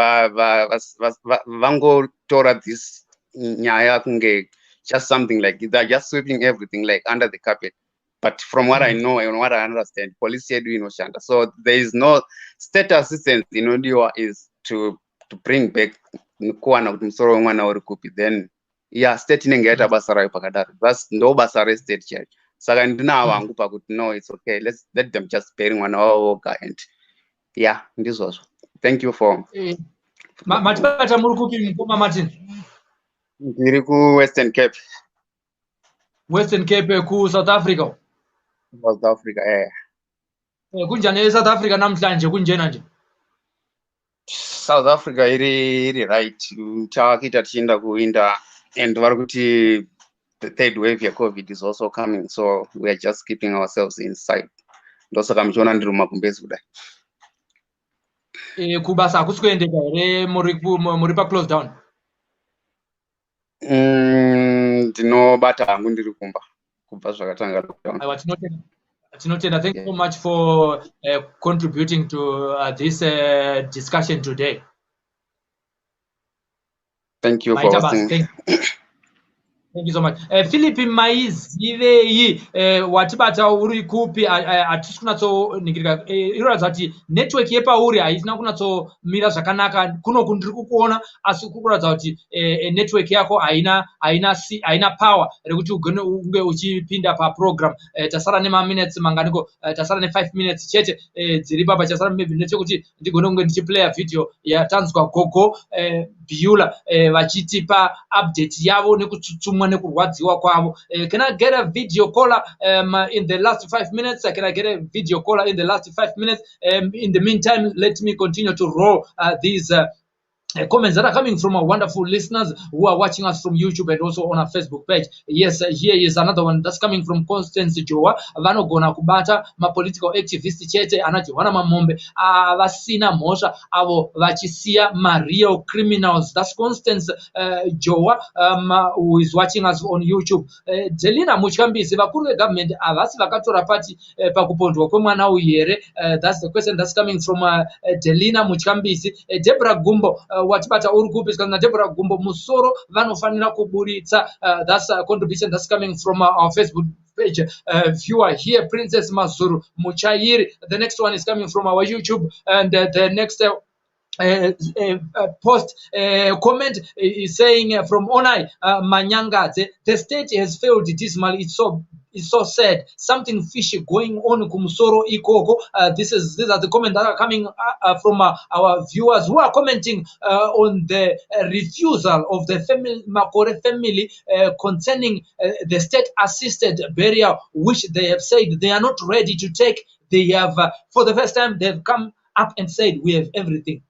vangotora this nyaya kunge just something like they're just sweeping everything like under the carpet. But from what I know and what I understand, police yedu inoshanda. So there is no state assistance inodiwa is to bring back kuwana kuti musoro mwana uri kupi, then yeah, state inenge yaita basa rayo pakadaro. That's no basa re state church. Saka ndina wangu pakuti no, it's okay, let them just bury mwana wavo woga and yeah, ndizvozvo. Thank you for Matibata muri kupi mukoma Martin? Ndiri ku Western Cape. Western Cape ku South Africa. South Africa, kunjani South Africa namhlanje kunjena nje? South Africa iri right. Chakita tienda kuwinda and vari kuti the third wave ya COVID is also coming, so we are just keeping ourselves inside. Ndosaka mchona ndiri mumakumbezi kudai. Kubasa hakusikuendeka here muri pa close down? Ndinobata hangu ndiri kumba kubva zvakatanga lockdown. Tinotenda. Thank you so much for contributing to this discussion today. Thank you for hosting. Thank you so much. Philip Maizivei watibata uri kupi atisi kunatso ningirika iroradza kuti network yepauri haisina kunatso mira zvakanaka kuno kundiri kukuona asi kukuradza kuti network yako haina power rekuti ugone unge uchipinda pa program. Tasara nema minutes manganiko, tasara ne 5 minutes chete dziri papa, tasara maybe nechekuti ndigone kunge ndichiplaya video yatanzwa Gogo Biula vachitipa update yavo nekututsumwa nekurwadziwa kwavo. Can I get a video caller in the last 5 minutes? Can I get a video caller in the last 5 minutes? In the meantime, let me continue to roll these comments that are coming from our wonderful listeners who are watching us from YouTube and also on our Facebook page. Yes, here is another one that's coming from Constance Joa. Vanogona kubata ma political activist chete anati wana mamombe vasina mosha avo vachisia ma real criminals. That's Constance Joa who is watching us on YouTube. Delina Muchambisi vakuru government avasi vakatora pati pakupondwa kwemwana uyere. That's the question that's coming from Delina Muchambisi. Deborah Gumbo watibata uri kupi kana Deborah Gumbo musoro vanofanira kuburitsa. That's a contribution that's coming from our Facebook page viewer here, Princess Mazuru Muchairi. The next one is coming from our YouTube, and the next post comment is saying from Onai Manyangadze, the state has failed dismally. It's so sad. Something fishy going on Kumsoro Ikoko. These are the comments that are coming from our viewers who are commenting on the refusal of the Makore family concerning the state-assisted burial, which they have said they are not ready to take. They have, for the first time, they've come up and said, we have everything.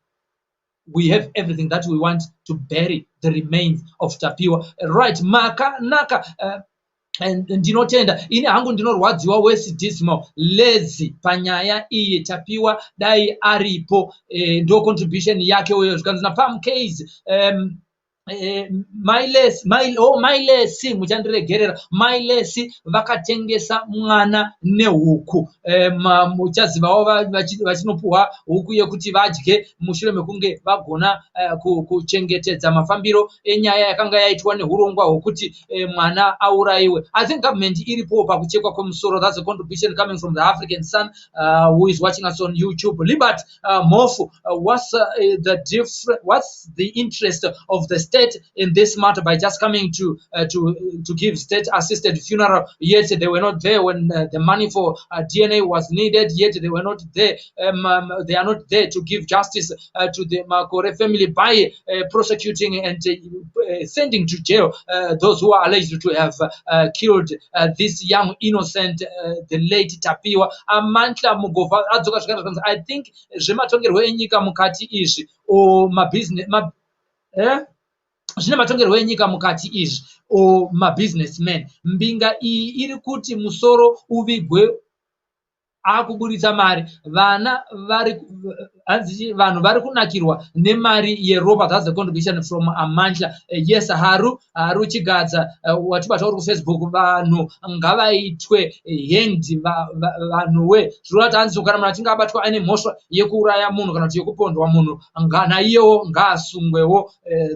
We have everything that we want to bury the remains of Tapiwa. Right, Maka Naka. And ndinotenda ini hangu ndinorwadziwa wesidismo lezi panyaya iyi Tapiwa dai aripo ndo contribution yake weyo zvikanzina pam case mailesi muchandiregerera mailesi vakatengesa mwana nehuku muchazivawo vachinopuhwa huku yekuti vadye mushure mekunge vagona kuchengetedza mafambiro enyaya yakanga yaitwa nehurongwa hwokuti mwana aurayiwe. I think government iripo pakuchekwa kwemusoro. That's a contribution coming from the African Sun who is watching us on YouTube. Libert Mofu, what's the interest of the state in this matter by just coming to give state-assisted funeral? Yet they were not there when the money for DNA was needed. Yet they were not there. They are not there to give justice to the Makore family by prosecuting and sending to jail those who are alleged to have killed this young innocent, the late Tapiwa. Amantla Mugova adzoka zvikara. I think zvematongerwo enyika mukati izvi o mabusiness zvine matongerwo enyika mukati izvi o mabusinessmen. Mbinga iyi iri kuti musoro uvigwe akuburitsa mari. Vana vanhu vari kunakirwa nemari yeropa. That's the contribution from Amandla. Yes, Haru Chigadza, watibata uri kuFacebook, vanhu ngavaitwe hanged, vanhuwe zvinova kuti hanzi kana munhu achinge abatwa ane mhosva yekuuraya munhu kana kuti yekupondwa munhu naiyewo ngaasungwewo.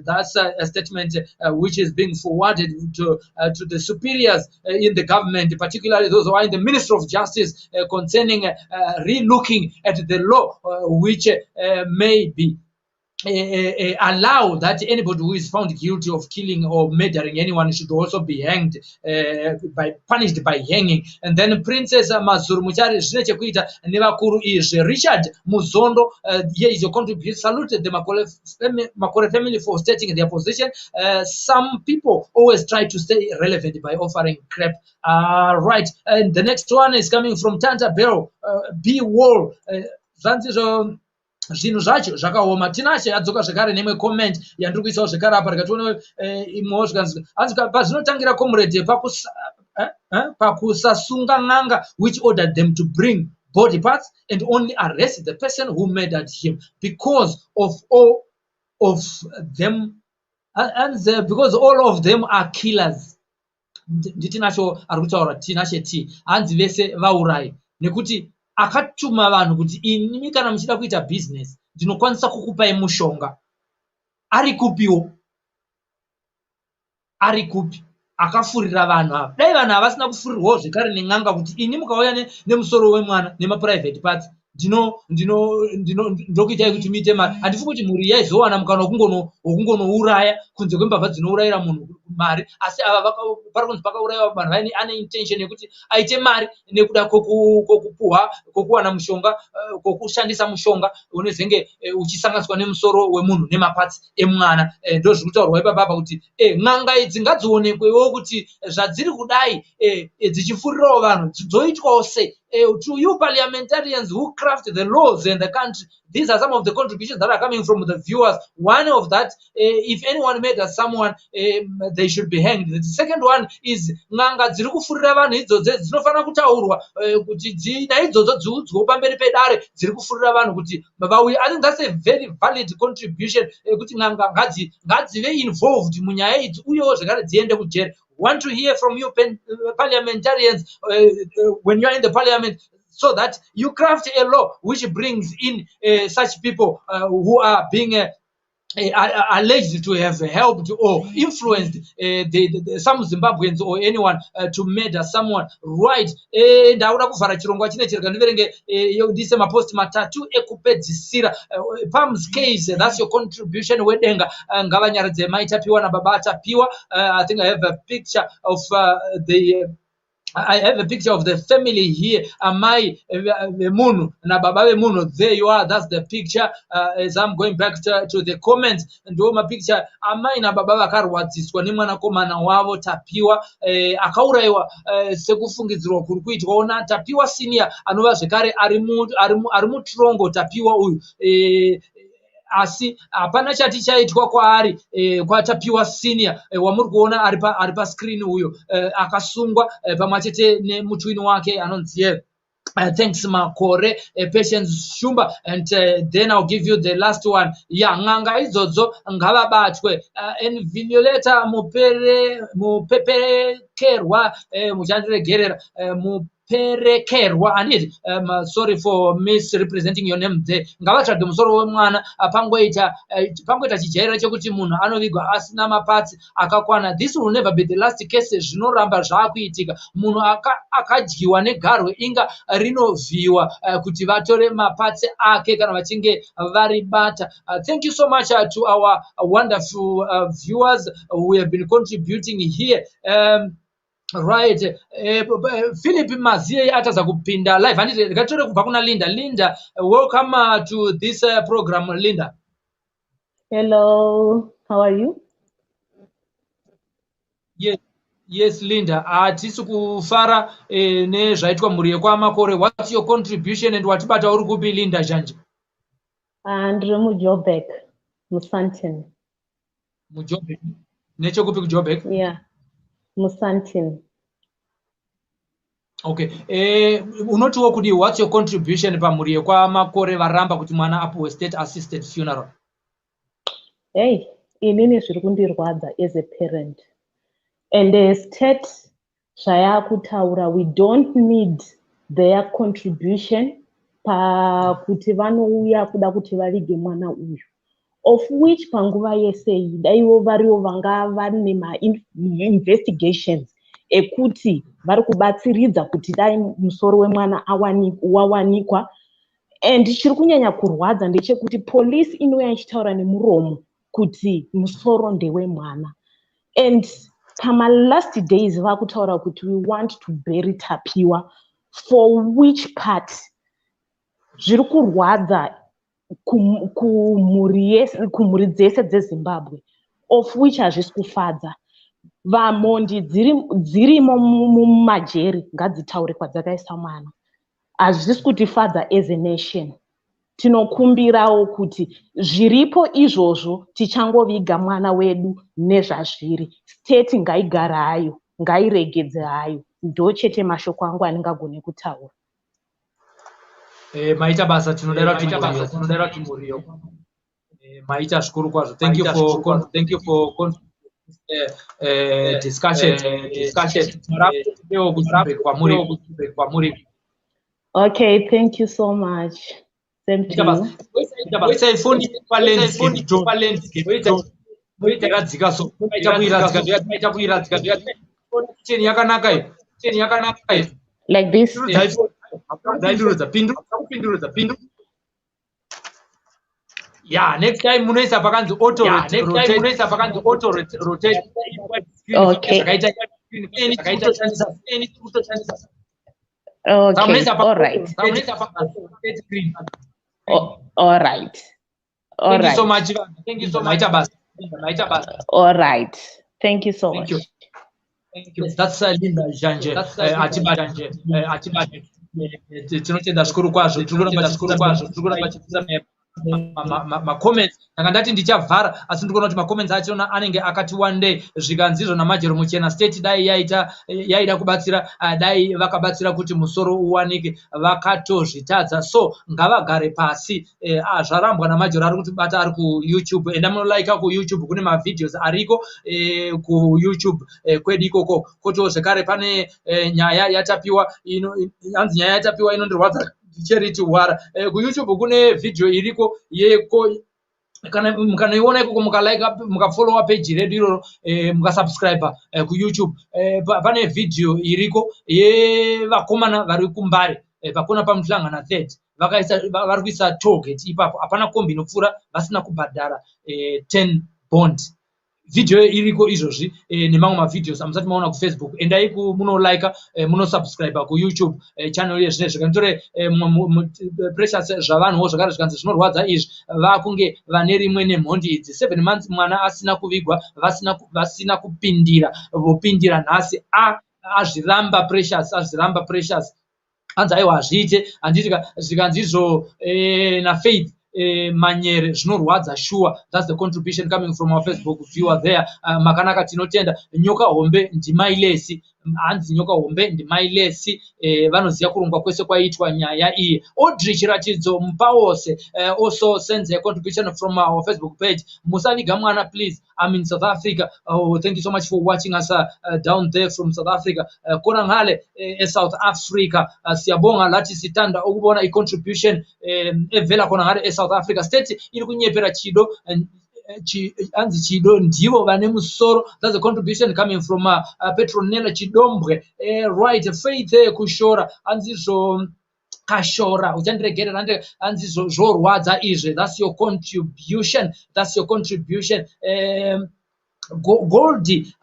That's a statement which is being forwarded to the superiors in the government, particularly those who are in the Ministry of Justice, concerning re-looking at the law which may be allow that anybody who is found guilty of killing or murdering anyone should also be hanged, punished by hanging. And then Princess Mazuru Muchari zvine chekuita nevakuru izve. Richard Muzondo, here is your contribution. Saluted the Makore family for stating their position. Some people always try to stay relevant by offering crap. Right, and the next one is coming from Tanta Bell, B Wall. Zvinhu zvacho zvakaoma. Tinashe adzoka zvekare nemwe comment yandiri kuisawo zvekare apa rikationa imwewo zvikanzi pazvinotangira comrade pakusasunga n'anga which ordered them to bring body parts and only arrest the person who murdered him because of all of them, and because all of them are killers. Nditinasho ari kutaura Tinashe T hanzi vese vaurayi nekuti akatuma vanhu kuti inimi kana muchida kuita business ndinokwanisa kukupai mushonga. Ari kupiwo? Ari kupi? Akafurira vanhu ava. Dai vanhu havasina kufurirwawo zvekare nen'anga kuti ini mukauya nemusoro wemwana nemaprivate parts ndinokuitai kuti muite mari. Handifungi kuti mhuri yaizowana mukana wokungonouraya kunze kwembavha dzinourayira munhu mari, asi ava pari kunzi pakaurayiwa vanhu ane intention yekuti aite mari nekuda kwokuwana mushonga, kwokushandisa mushonga unezenge uchisanganiswa nemusoro wemunhu nemapatsi emwana. Ndo zviri kutaurwa ipapapa kuti n'anga idzi ngadzionekwewo kuti zvadziri kudai dzichifurirawo vanhu dzoitwawo sei. To you parliamentarians who craft the laws in the country, these are some of the contributions that are coming from the viewers. One of that, if anyone murders someone, they should be hanged. The second one is n'anga dziri kufurira vanhu idzodzo dzinofana kutaurwa kuti naidzodzo dziudzwewo pamberi pedare dziri kufurira vanhu kuti vauye. I think that's a very valid contribution kuti n'anga ngadzive involved munyaya idzi uyewo zvekare dziende kujere. Want to hear from you parliamentarians when you are in the parliament, so that you craft a law which brings in such people who are being alleged to have helped or influenced some Zimbabweans or anyone to murder someone. Right. Ndauda kuvhara chirongwa chine chirika ndiverenge ndise mapost matatu ekupedzisira. Palms case, that's your contribution. Wedenga ngavanyaradze maitapiwa na baba atapiwa. I think I have a picture of I have a picture of the family here. Amai Munu na baba Munu. There you are. That's the picture. As I'm going back to the comments, and my picture. Amai na baba vakarwadziswa nemwanakomana wavo Tapiwa akaurayiwa sekufungidzirwa kuri kuitwa. Ona Tapiwa senior anova zvekare ari mutrongo Tapiwa uyu. Asi hapana chati chaitwa kwaari kwaTapiwa senior wamuri kuona ari pascreen uyo akasungwa pamwechete nemutwini wake anonzi thanks Makore Patience Shumba. And then I'll give you the last one. N'anga idzodzo ngavabatwe. And Violeta mupepekerwa muchandiregerera perekerwa. I need sorry for misrepresenting your name there. Ngavatsvage musoro wemwana pangoita chijairiro chekuti munhu anovigwa asina mapatsi akakwana. This will never be the last case. Zvinoramba zvaakuitika. Munhu akadyiwa negarwe inga rinovhiwa kuti vatore mapatsi ake kana vachinge varibata. Thank you so much to our wonderful viewers who have been contributing here. Right. Philip Mazie ataza kupinda live. Anditi ngatore kubva kuna Linda. Linda, welcome to this program. Linda. Hello, how are you? Yes, Linda. Atisi kufara nezvaitwa mhuri yekwaMakore. What's your contribution and watibata uri kupi Linda Janje? Ndiri muJoburg, muSandton. muJoburg. Nechekupi kuJoburg? Yeah. muSandton. Okay. Unotiwo kuti what's your contribution pamhuri yekwamakore varamba kuti mwana apuwe state assisted funeral? Hey, inini zviri kundirwadza as a parent. And state zvayakutaura, we don't need their contribution pakuti vanouya kuda kuti varige mwana uyu. Of which panguva yese daivo varivo vanga vane ma-investigations ekuti vari kubatsiridza kuti dai musoro wemwana wawanikwa. And chiri kunyanya kurwadza ndechekuti police inouya ichitaura nemuromo kuti musoro ndewemwana. And pama last days vakutaura kuti we want to bury Tapiwa. For which part? Zviri kurwadza kumhuri dzese dzeZimbabwe, of which hazvisi kufadza. Vamondi dzirimo mumajeri ngadzitaure kwadzakaisa mwana. Hazvisi kutifadza as a nation. Tinokumbirawo kuti zviripo izvozvo tichangoviga mwana wedu nezvazviri. State ngaigara hayo, ngairegedze hayo. Ndo chete mashoko angu andingagone kutaura. Maita basa tinodera timuriyo. Maita zvikuru kwazvo. Thank you for discussion. Okay, thank you so much. Same to you. Like this. Yeah, next time munoisa pakanzi auto rotate. Okay. Okay, all right. All right. Thank you so much. All right. Thank you so much. Thank you. That's Linda Janje. Tinotenda zvikuru kwazvo. Comments ndakandati ndichavhara asi ndikuona kuti macomments achona anenge akati wande zvikanzizvo namajero muchena state dai yaida kubatsira dai vakabatsira kuti musoro uwanike vakatozvitadza so ngavagare pasi zvarambwa namajero ari kutibata ari kuYouTube enda munolaika kuYouTube kune mavideos ariko kuYouTube kwedu ikoko kotiwo zvekare pane nyaya yatapiwa hanzi nyaya yatapiwa inondirwadza charity hwara kuYouTube kune video iriko yeko kana mukanoiona ikoko mukafollowa page redu iroro mukasubscribe kuYouTube pane video iriko yevakomana vari kuMbare pakona pamuhlangana 3 vari kuisa tollgate ipapo hapana kombi inopfuura vasina kubhadhara 10 bond. Video iriko izvozvi nemamwe mavideos amusati maona kuFacebook endai munolika munosubscribe kuYouTube channel yezvinezvi kanitore Precious zvavanhuwo zvakare zvikanzi zvinorwadza izvi vakunge vane rimwe nemhondi idzi 7 months mwana asina kuvigwa vasina kupindira vopindira nhasi azviramba Precious hanzi aiwa hazviite handiti zvikanzi izvo naFaith Manyere zvinorwadza sure. That's the contribution coming from our Facebook viewer there. Makanaka tinotenda nyoka hombe ndimailesi hanzi nyoka hombe ndimailesi vanoziva kurongwa kwese kwaitwa nyaya iyi. Audrey Chiratidzo Mpawose also sends a contribution from our Facebook page. Musaviga mwana please, I'm in South Africa. Oh, thank you so much for watching us down there from South Africa. Koranghale South Africa siyabonga lati sitanda ukubona i-contribution evela Koranghale South Africa. State iri kunyepera chido anzi chido ndivo vane musoro. That's a contribution coming from Petronella Chidombwe. Right, Faith Kushora anzizvo Kashora uchandiregerera anzizvo zvorwadza izvi. That's your contribution. Goldie,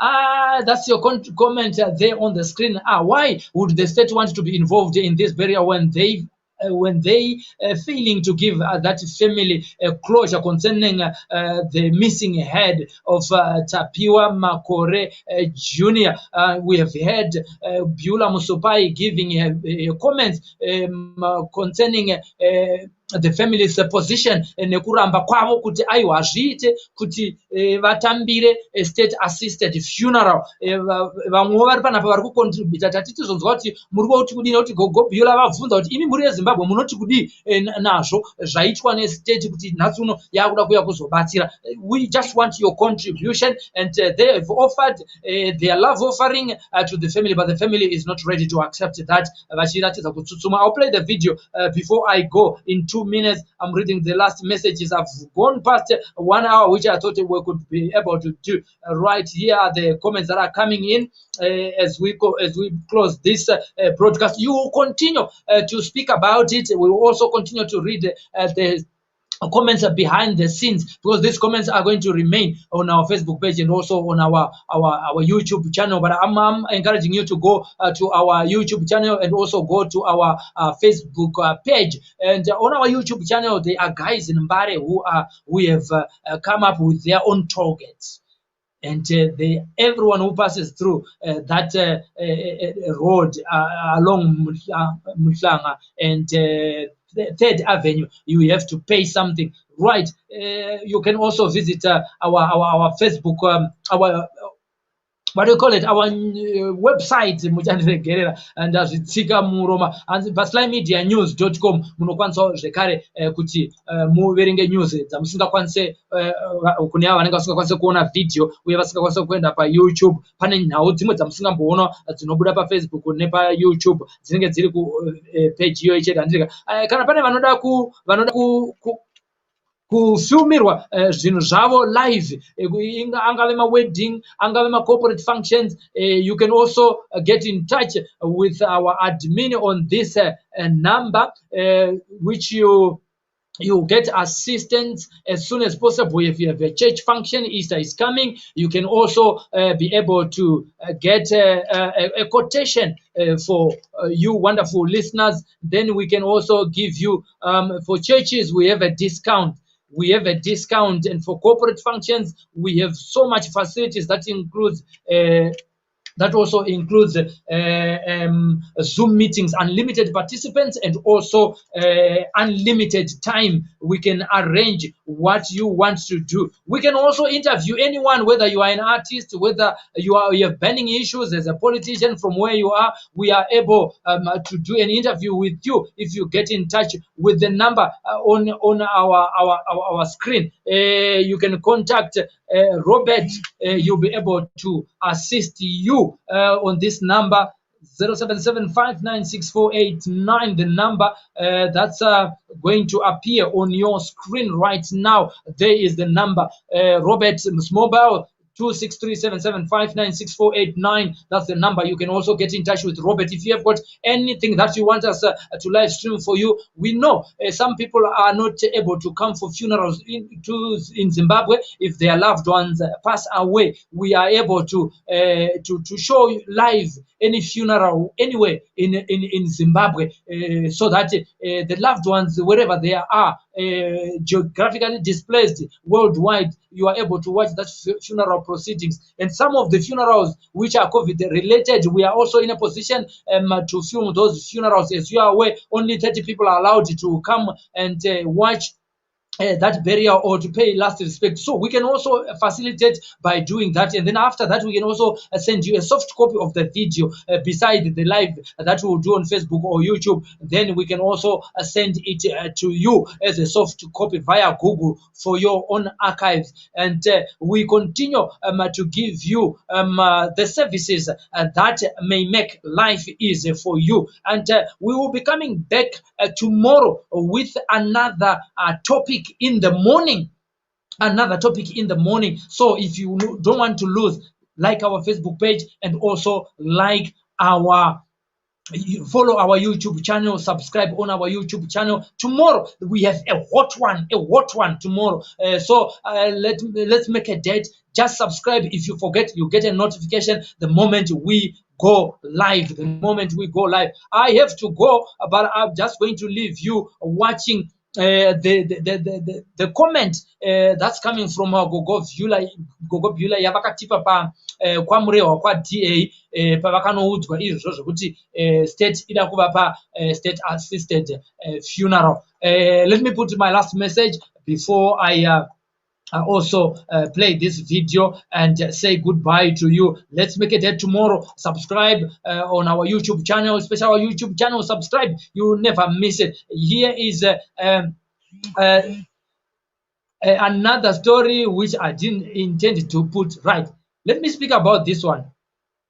that's your comment there on the screen. Why would the state want to be involved in this burial when they failing to give that family closure concerning the missing head of Tapiwa Makore Jr. We have heard Beulah Musopai giving comments concerning the family's position nekuramba kwavo kuti aiwa zviite kuti vatambire state assisted funeral. Vamwe vari panapa vari kucontributa tatitizonzwa kuti muri kuti kudini kuti Gogo Biola vabvunza kuti imi muri yeZimbabwe munoti kudii nazvo zvaitwa nestate kuti nhasi uno yakuda kuuya kuzobatsira. We just want your contribution, and they have offered their love offering to the family, but the family is not ready to accept that. Vachiratidza kutsutsuma. I'll play the video before I go in 2 minutes. I'm reading the last messages. I've gone past 1 hour, which I thought we could be able to do. Right here are the comments that are coming in as we close this broadcast. You will continue to speak about it. We will also continue to read the comments are behind the scenes, because these comments are going to remain on our Facebook page and also on our YouTube channel. But I'm encouraging you to go to our YouTube channel and also go to our Facebook page. And on our YouTube channel, there are guys in Mbare who have come up with their own targets. And everyone who passes through that road along Mutlanga and the 3rd Avenue, you have to pay something, right? You can also visit our Facebook, our what do you call it? Our website, and zvitsika muroma and baslymedianews.com. Munokwanisa zvekare kuti muverenge news dzamusingakwanise kune ava vanenge vasingakwanise kuona video uye vasingakwanise kuenda paYouTube. Pane nhau dzimwe dzamusingamboona dzinobuda paFacebook nepaYouTube dzinenge dziri kupage iyo chete handika. Kana pane vanoda kufilmirwa zvinhu zvavo live, angave ma-wedding, angave ma-corporate functions, you can also get in touch with our admin on this number, which you get assistance as soon as possible. If you have a church function, Easter is coming, you can also be able to get a quotation for you wonderful listeners. Then we can also give you, for churches, we have a discount. And for corporate functions, we have so much facilities that includes that also includes Zoom meetings, unlimited participants, and also unlimited time. We can arrange what you want to do. We can also interview anyone, whether you are an artist, whether you have burning issues as a politician from where you are. We are able to do an interview with you if you get in touch with the number on our screen. You can contact Robert. You'll be able to assist you on this number 0775964889. The number that's going to appear on your screen right now. There is the number. Robert's mobile 26377596489. That's the number. You can also get in touch with Robert if you have got anything that you want us to live stream for you. We know some people are not able to come for funerals in Zimbabwe if their loved ones pass away. We are able to show live any funeral anywhere in Zimbabwe, so that the loved ones, wherever they are, geographically displaced worldwide, you are able to watch that funeral proceedings. And some of the funerals which are COVID related, we are also in a position to film those funerals. As you are aware, only 30 people are allowed to come and watch that burial or to pay last respect. So we can also facilitate by doing that, and then after that we can also send you a soft copy of the video beside the live that we'll do on Facebook or YouTube. Then we can also send it to you as a soft copy via Google for your own archives. And we continue to give you the services that may make life easier for you. And we will be coming back tomorrow with another topic in the morning. So if you don't want to lose, like our Facebook page, and also like follow our YouTube channel, subscribe on our YouTube channel. Tomorrow we have a hot one tomorrow. So let's make a date. Just subscribe. If you forget, you get a notification the moment we go live. I have to go, but I'm just going to leave you watching the comment that's coming from Gogo Bula yavakatipa pa kwamurehwa kwa-DA pavakanoudzwa izvozvo zvekuti state ida kuvapa state assisted funeral. Let me put my last message before I also play this video and say goodbye to you. Let's make it there tomorrow. Subscribe on our YouTube channel, especially our YouTube channel. Subscribe, you will never miss it. Here is another story which I didn't intend to put right. Let me speak about this one.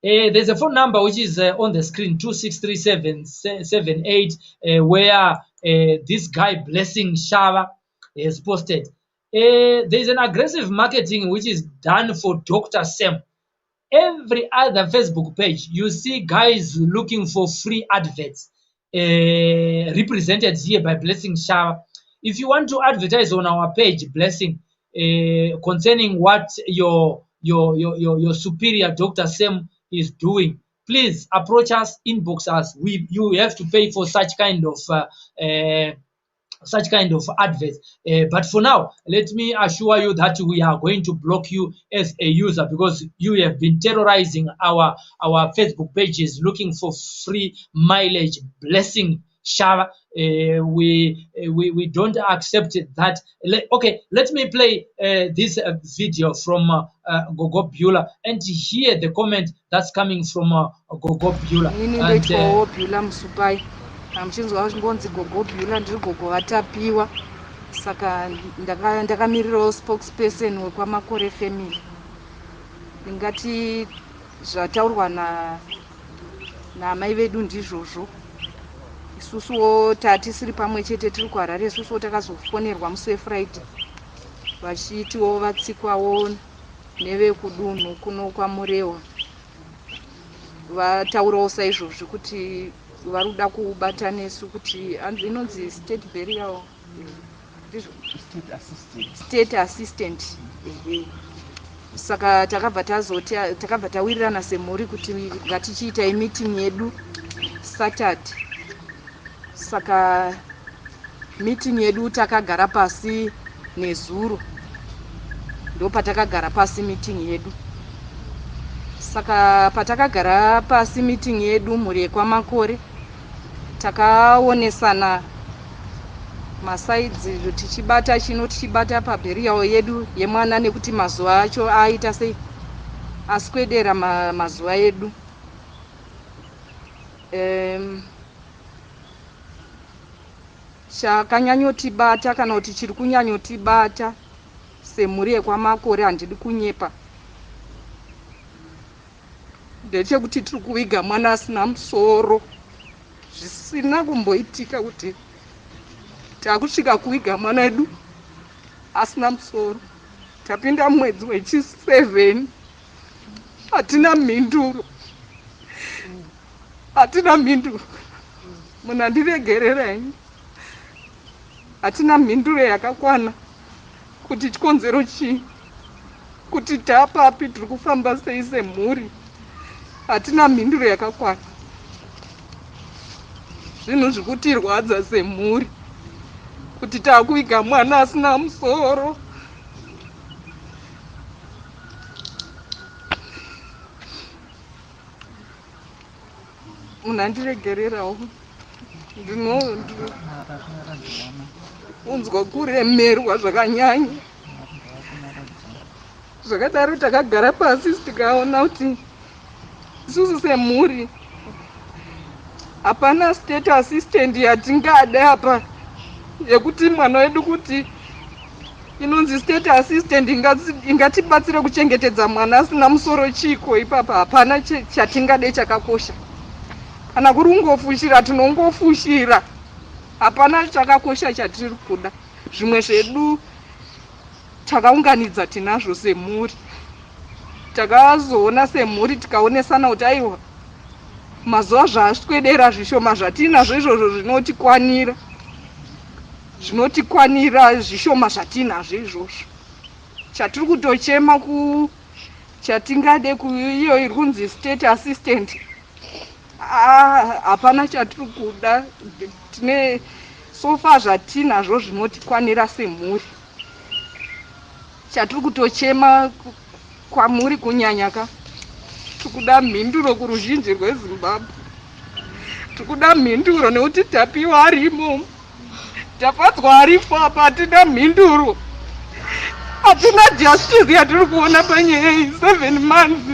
There's a phone number which is on the screen, 263778, where this guy Blessing Shava is posted. There's an aggressive marketing which is done for Dr. Sam. Every other Facebook page, you see guys looking for free adverts represented here by Blessing Shava. If you want to advertise on our page, Blessing, concerning what your superior Dr. Sam is doing, please approach us, inbox us. You have to pay for such kind of adverts. But for now, let me assure you that we are going to block you as a user because you have been terrorizing our Facebook pages looking for free mileage. Blessing Shava. We don't accept that. Okay, let me play this video from Gogo Bula and hear the comment that's coming from Gogo Bula. Amuchinzwa ngonzi Gogo Bula ndiri Gogo Vatapiwa, saka ndakamirirawo spokesperson wekwamakore family. Ndingati zvataurwa namai vedu ndizvozvo. Isusuwo tatisiri pamwe chete tiri kuHarare, isusuwo takazofonerwa musi weFriday vachitiwo vatsikwawo nevekudunhu kuno kwaMurewa, vataurawo saizvozvo kuti vari kuda kubata nesu kuti inonzi state burial state assistant. Saka takabva tawirirana semhuri kuti ngatichiitai meeting yedu Saturday. Saka meeting yedu takagara pasi nezuro, ndo patakagara pasi meeting yedu. Saka patakagara pasi meeting yedu mhuri yekwamakore, takaonesana masaidzi tichibata paburial yedu yemwana nekuti mazuva acho aita sei aswedera mazuva edu. Chakanyanyotibata kana kuti chiri kunyanyotibata semhuri yekwamakore, handidi kunyepa, ndechekuti tiri kuviga mwana asina musoro. Zvisina kumboitika kuti takusvika kuviga mwana edu asina musoro. Tapinda mwedzi wechi7, hatina mhinduro, munandiregererai. Hatina mhinduro yakakwana kuti chikonzero chii, kuti tapapi, tiri kufamba sei semhuri, hatina mhinduro yakakwana. Zvinhu zvikutirwadza semhuri kuti takuviga mwana asina musoro. Munandiregererawo, unzwa kuremerwa zvakanyanya. Zvakadaro takagara pasi tikaona kuti isusu semhuri hapana state assistant yatingada apa yekuti mwana wedu kuti inonzi state assistant ingatibatsire kuchengetedza mwana asina musoro chiko. Ipapa hapana chatingade chakakosha. Kana kuri kungofushira tinongofushira, hapana chakakosha chatiri kuda. Zvimwe zvedu takaunganidza tinazvo semhuri, takazoona semhuri tikaonesana kuti aiwa mazuva zvaswedera zvishoma zvatinazvo izvozvo zvinotikwanira zvishoma zvatinazvo izvozvo. Chatiri kutochema chatingade kuiyo iri kunzi state assistant, hapana chatiri kuda. sofa zvatinazvo zvinotikwanira semhuri. Chatiri kutochema kwamuri kunyanyaka, tikuda mhinduro kuruzhinji rweZimbabwe. Tikuda mhinduro nekuti tapiwa arimo, tapadzwa aripo apa, hatina mhinduro. Hatina justice yatiri kuona panyaya iyi 7 months.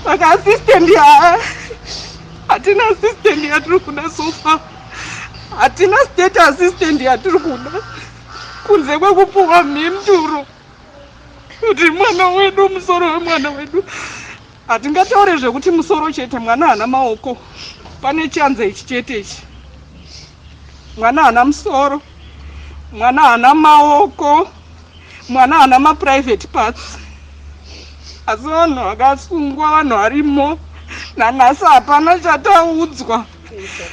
Saka assistant hatina assistant yatiri kuda so far. Hatina state assistant yatiri kuda kunze kwekupuwa mhinduro kuti mwana wedu, musoro wemwana wedu. Hatingataure zvekuti musoro chete, mwana hana maoko. Pane chanze ichi chete ichi. Mwana hana musoro, mwana hana maoko, mwana hana ma-private parts. Asi vanhu vakasungwa, vanhu varimo, nanhasi hapana chataudzwa.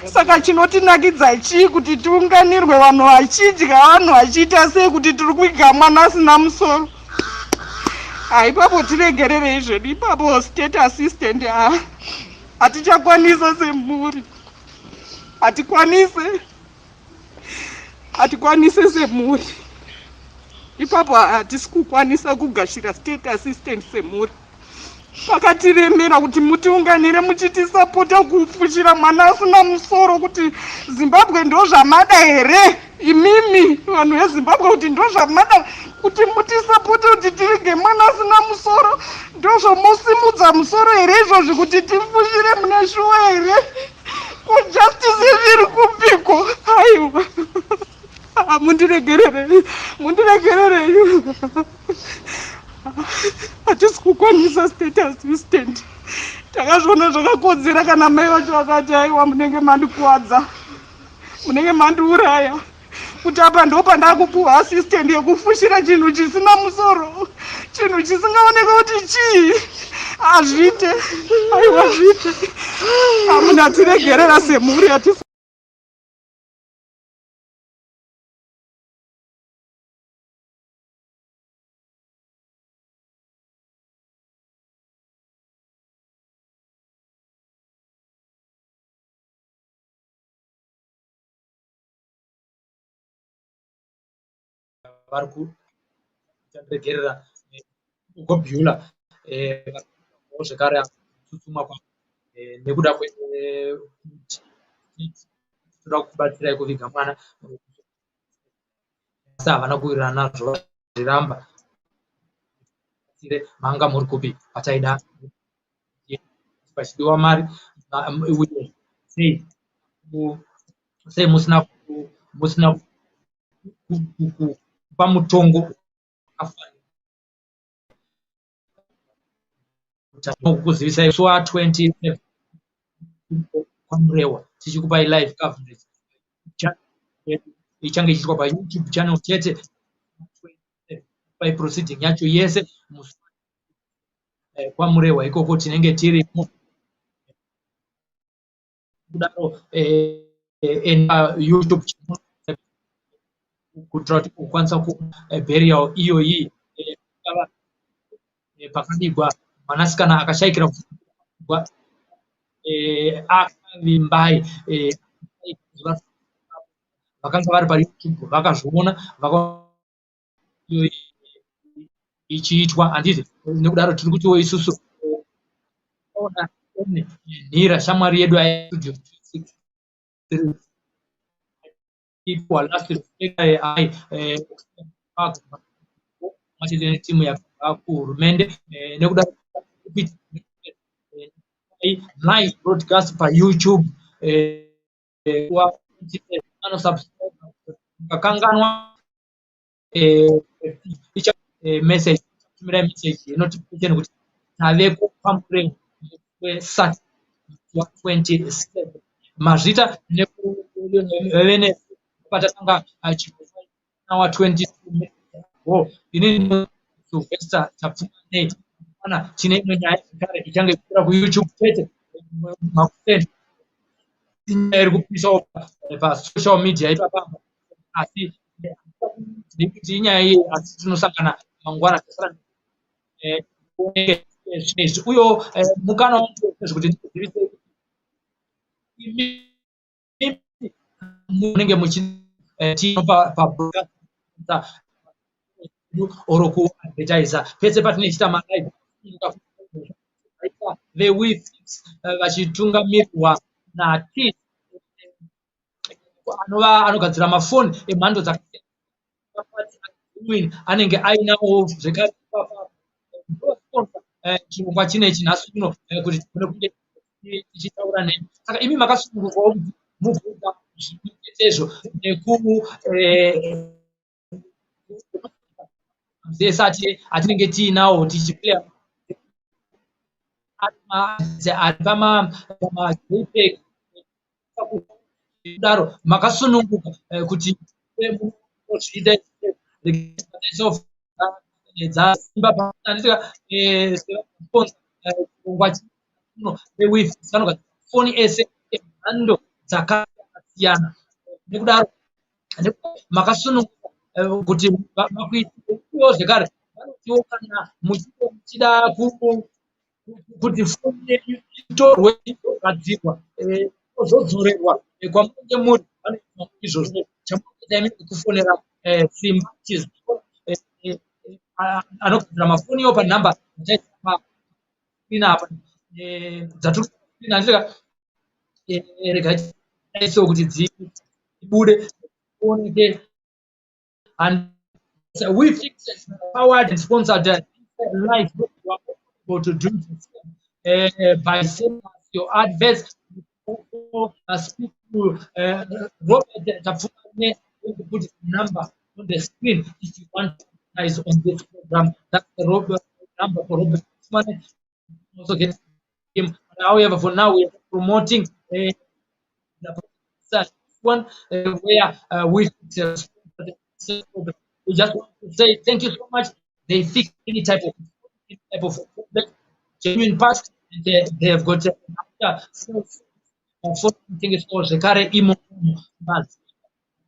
Saka chinotinakidza chii kuti tiunganirwe vanhu vachidya, vanhu vachiita sei kuti tiri kuiga mwana asina musoro. Ipapo tiregererei zvedu, ipapo state assistant hatichakwanisa semhuri. Hatikwanise semhuri. Ipapo hatisi kukwanisa kugashira state assistant semhuri. Pakatiremera kuti mutiunganire muchitisapota kufushira mwana asina musoro, kuti Zimbabwe ndo zvamada here? Imimi vanhu veZimbabwe kuti ndo zvamada kuti mutisapota kuti tirige mwana asina musoro? Ndo zvomusimudza musoro here izvozvi kuti tifushire muna shuwa here? Kujustice zviri kupiko? Aiwa. Mundiregererei. Hatisi kukwanisa state assistant. Takazviona zvakakodzera kana mai vacho vakati aiwa munenge mandikuwadza, munenge mandiuraya, kuti apa ndo pandakupuwa assistant yekufushira chinhu chisina musoro, chinhu chisingaoneka kuti chii. Azvite, aiwa zvite. Amuna tiregerera semhuri hatisi. vari kuregerera kugobhula zvekare kutsuma nekuda toda kubatsirai kuviga mwana, asi havana kuwirirana nazvo, zviramba manga muri kupi pataida pachidiwa mari sei musina kupa mutongo kukuzivisai suwa 27 kwamurewa tichikupai live coverage ichange ichiitwa paYouTube channel chete proceeding yacho yese kwamurewa ikoko tinenge tirimo kudaro YouTube channel kuitira kuti ukwanisa kubheriyawo iyoyi pakadigwa mwanasikana akashayikira akavimbai vakanga vari paYouTube vakazviona ichiitwa. Handiti nekudaro tiri kutiwo isusu ona nhira shamwari yedu machete netimu yakuhurumende nekudaro live broadcast paYouTube kakanganwa message tumirai message notification kuti taveko pamurewa wesat 27 mazvita nevene patatanga wa 22 inini Sylvester tapfumanei ana tine imwe nyaya zvakare ichange kupira kuYouTube chete makuseni iri kupisawo pasocial media ipapa, asi ndikuti inyaya iyi asi tinosangana mangwana tasara uyo mukana wangu zvekuti ndizivise munenge muchitinopa oro kuadvertisa pese patinochita malive vewefix vachitungamirirwa nati anogadzira mafoni emhando dzakasiyana anenge ainawo zvekare chirongwa chinechi nhasi uno kuti tigone kunge tichitaura nemi. Saka imi makasunungurwawo mubvunza izvo nekuzesati atinenge tiinawo tichiplaya ari pamajpeg kudaro makasununguka kuti dzasimba foni ese emhando dzakasiyana nekudaro makasununguka kuti makuitiwo zvekare vanotiwo kana muchida kuti foni yedu itorwe igadzirwa ozodzorerwa kwamunenge muri vanoita izvozvo chamunenge kufonera simba chiziko anogadzira mafoni iwo panhamba apa dzatiri regaiso kuti dzibude oneke and we fix powered and sponsored live to do this by sending us your adverts. Speak to Robert Tafune, to put his number on the screen if you want to advertise on this program. That's the Robert number for Robert Tafune. Also get him. However, for now we are promoting the one where we just want to say thank you so much. They fix any type of genuine past. They have got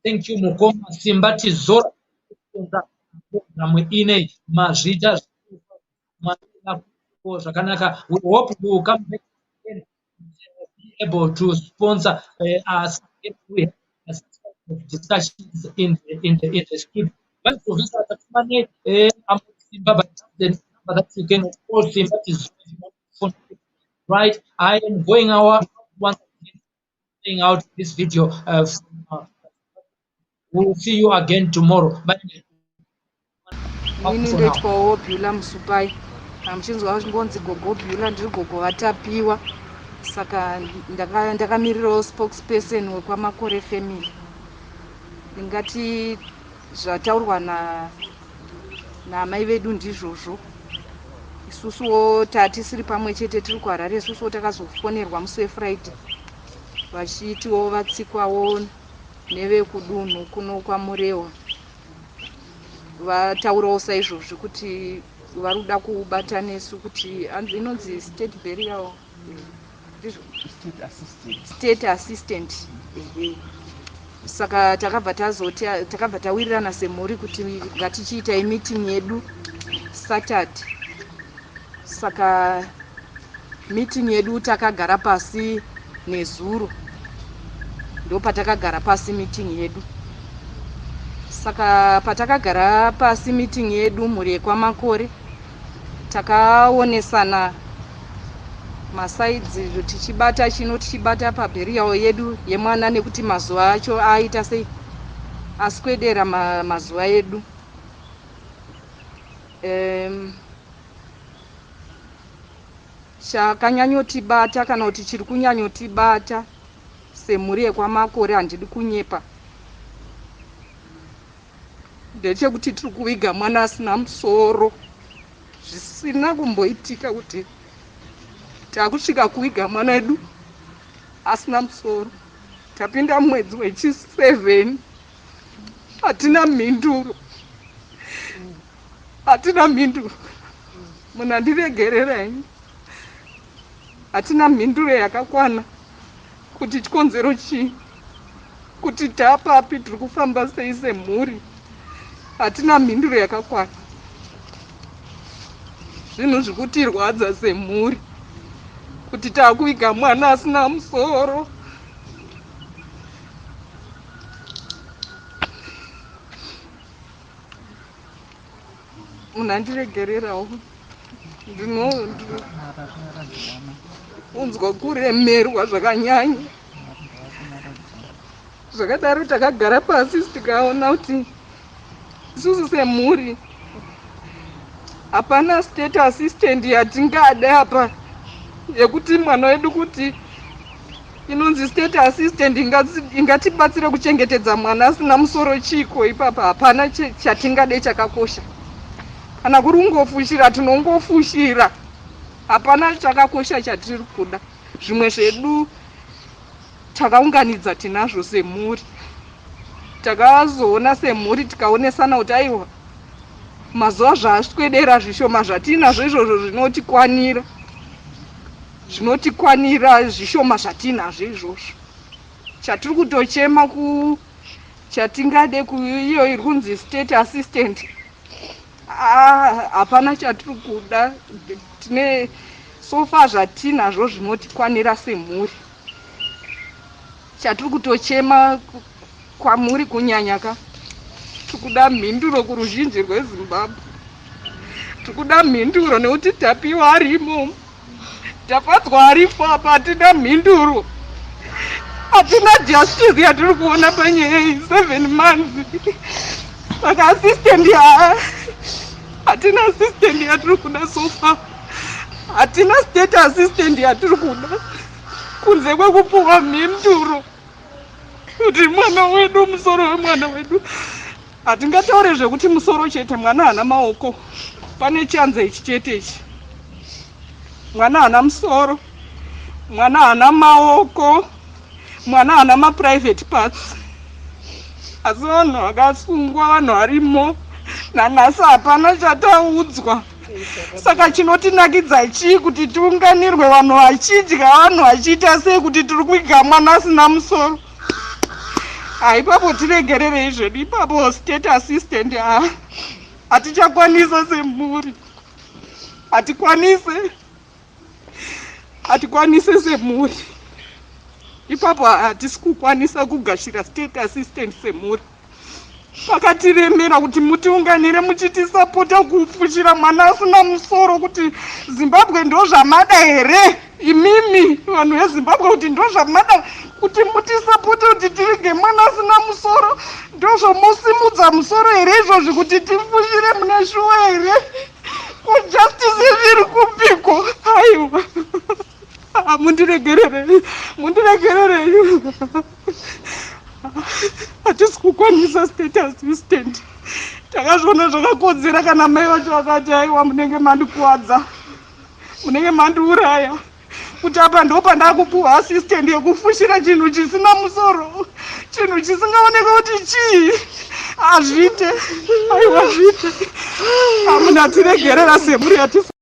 thank you Mukoma Simbati Zora ine mazvita zvakanaka. We hope you will come back again, be able to sponsor us if we have discussions in the studio. But Professor Tatumane, I'm Simba, the number that you can call Simbati Zora. Right, I am going out once again out this video. We'll see you again tomorrow. But ini ndoitwawo Beulah Musupai. Muchinzwa ngonzi gogo Beulah ndiri gogo vatapiwa, saka ndakamirirawo spokesperson wekwamakore family. Ndingati zvataurwa namai vedu ndizvozvo. Isusuwo tatisiri pamwe chete tiri kuHarare, isusuwo takazofonerwa musi weFriday vachitiwo vatsikwawo nevekudunhu kuno kwaMurewa, vataurawo saizvozvo kuti vari kuda kubata nesu kuti inonzi state burial state assistant. Saka takabva tawirirana semhuri kuti ngatichiitai meeting yedu Saturday. Saka meeting yedu takagara pasi nezuro, ndo patakagara pasi meeting yedu. Saka patakagara pasi meeting yedu mhuri yekwamakore takaonesana masaidzi tichibata chino tichibata paburial yedu yemwana nekuti mazuva acho aita sei aswedera mazuva edu. Chakanyanyotibata kana kuti chiri kunyanyotibata semhuri yekwamakore, handidi kunyepa, ndechekuti tiri kuviga mwana asina musoro. Zvisina kumboitika kuti takusvika kuviga mwana wedu asina musoro. Tapinda mwedzi wechi7 hatina mhinduro, hatina mhinduro. Munandiregererai, hatina mhinduro yakakwana kuti chikonzero chii, kuti tapapi, tiri kufamba sei semhuri, hatina mhinduro yakakwana. Zvinhu zvikutirwadza semhuri kuti takuviga mwana asina musoro. munandiregererawo unzwa kuremerwa zvakanyanya. Zvakadaro takagara pasi tikaona kuti isusu semhuri hapana state assistant yatingada apa yekuti mwana wedu kuti inonzi state assistant ingatibatsira kuchengetedza mwana asina musoro chiko. Ipapa hapana chatingade chakakosha. Kana kuri ungofushira tinongofushira, hapana chakakosha chatiri kuda. Zvimwe zvedu takaunganidza tinazvo semhuri, takazoona semhuri tikaonesana kuti aiwa mazuva zvaswedera zvishoma zvatinazvo izvozvo zvinotikwanira zvishoma zvatinazvo izvozvo. Chatiri kutochema chatingade kuiyo iri kunzi state assistant, hapana chatiri kuda. Tine sofa zvatinazvo zvinotikwanira semhuri. Chatiri kutochema kwamuri kunyanyaka, tikuda mhinduro kuruzhinji rweZimbabwe. Tikuda mhinduro nekuti tapiwa arimo, tapadzwa aripo apa, hatina mhinduro. Hatina justice yatiri kuona panyaya iyi 7 months. Saka assistant hatina assistant yatiri kuda sofa. Hatina state assistant yatiri kuda kunze kwekupuwa mhinduro kuti mwana wedu, musoro wemwana wedu. Hatingataure zvekuti musoro chete, mwana hana maoko. Pane chanza ichi chete ichi. Mwana hana musoro, mwana hana maoko, mwana hana maprivate parts. Asi vanhu vakasungwa, vanhu varimo, nanhasi hapana chataudzwa. Saka chinotinakidza chii kuti tiunganirwe vanhu vachidya, vanhu vachiita sei kuti tiri kuiga mwana asina musoro. Ipapo tiregererei zvedu. Ipapo state assistant hatichakwanisa semhuri, hatikwanise semhuri. Ipapo hatisi kukwanisa kugashira state assistant semhuri. Pakatiremera kuti mutiunganire muchitisapota kufushira mwana asina musoro, kuti Zimbabwe ndo zvamada here? Imimi vanhu veZimbabwe kuti ndo zvamada kuti mutisapota kuti tirige mwana asina musoro? Ndo zvomusimudza musoro here izvozvi kuti tifushire muna shuwa here? Kujustice zviri kupiko? Aiwa, mundiregererei. Hatisi kukwanisa state assistant. Takazviona zvakakodzera kana mai vacho vakati aiwa munenge mandikuwadza, munenge mandiuraya, kuti apa ndo pandakupuwa assistant yekufushira chinhu chisina musoro, chinhu chisingaoneka kuti chii. Azvite, aiwa zvite. Hamuna tiregerera semhuri.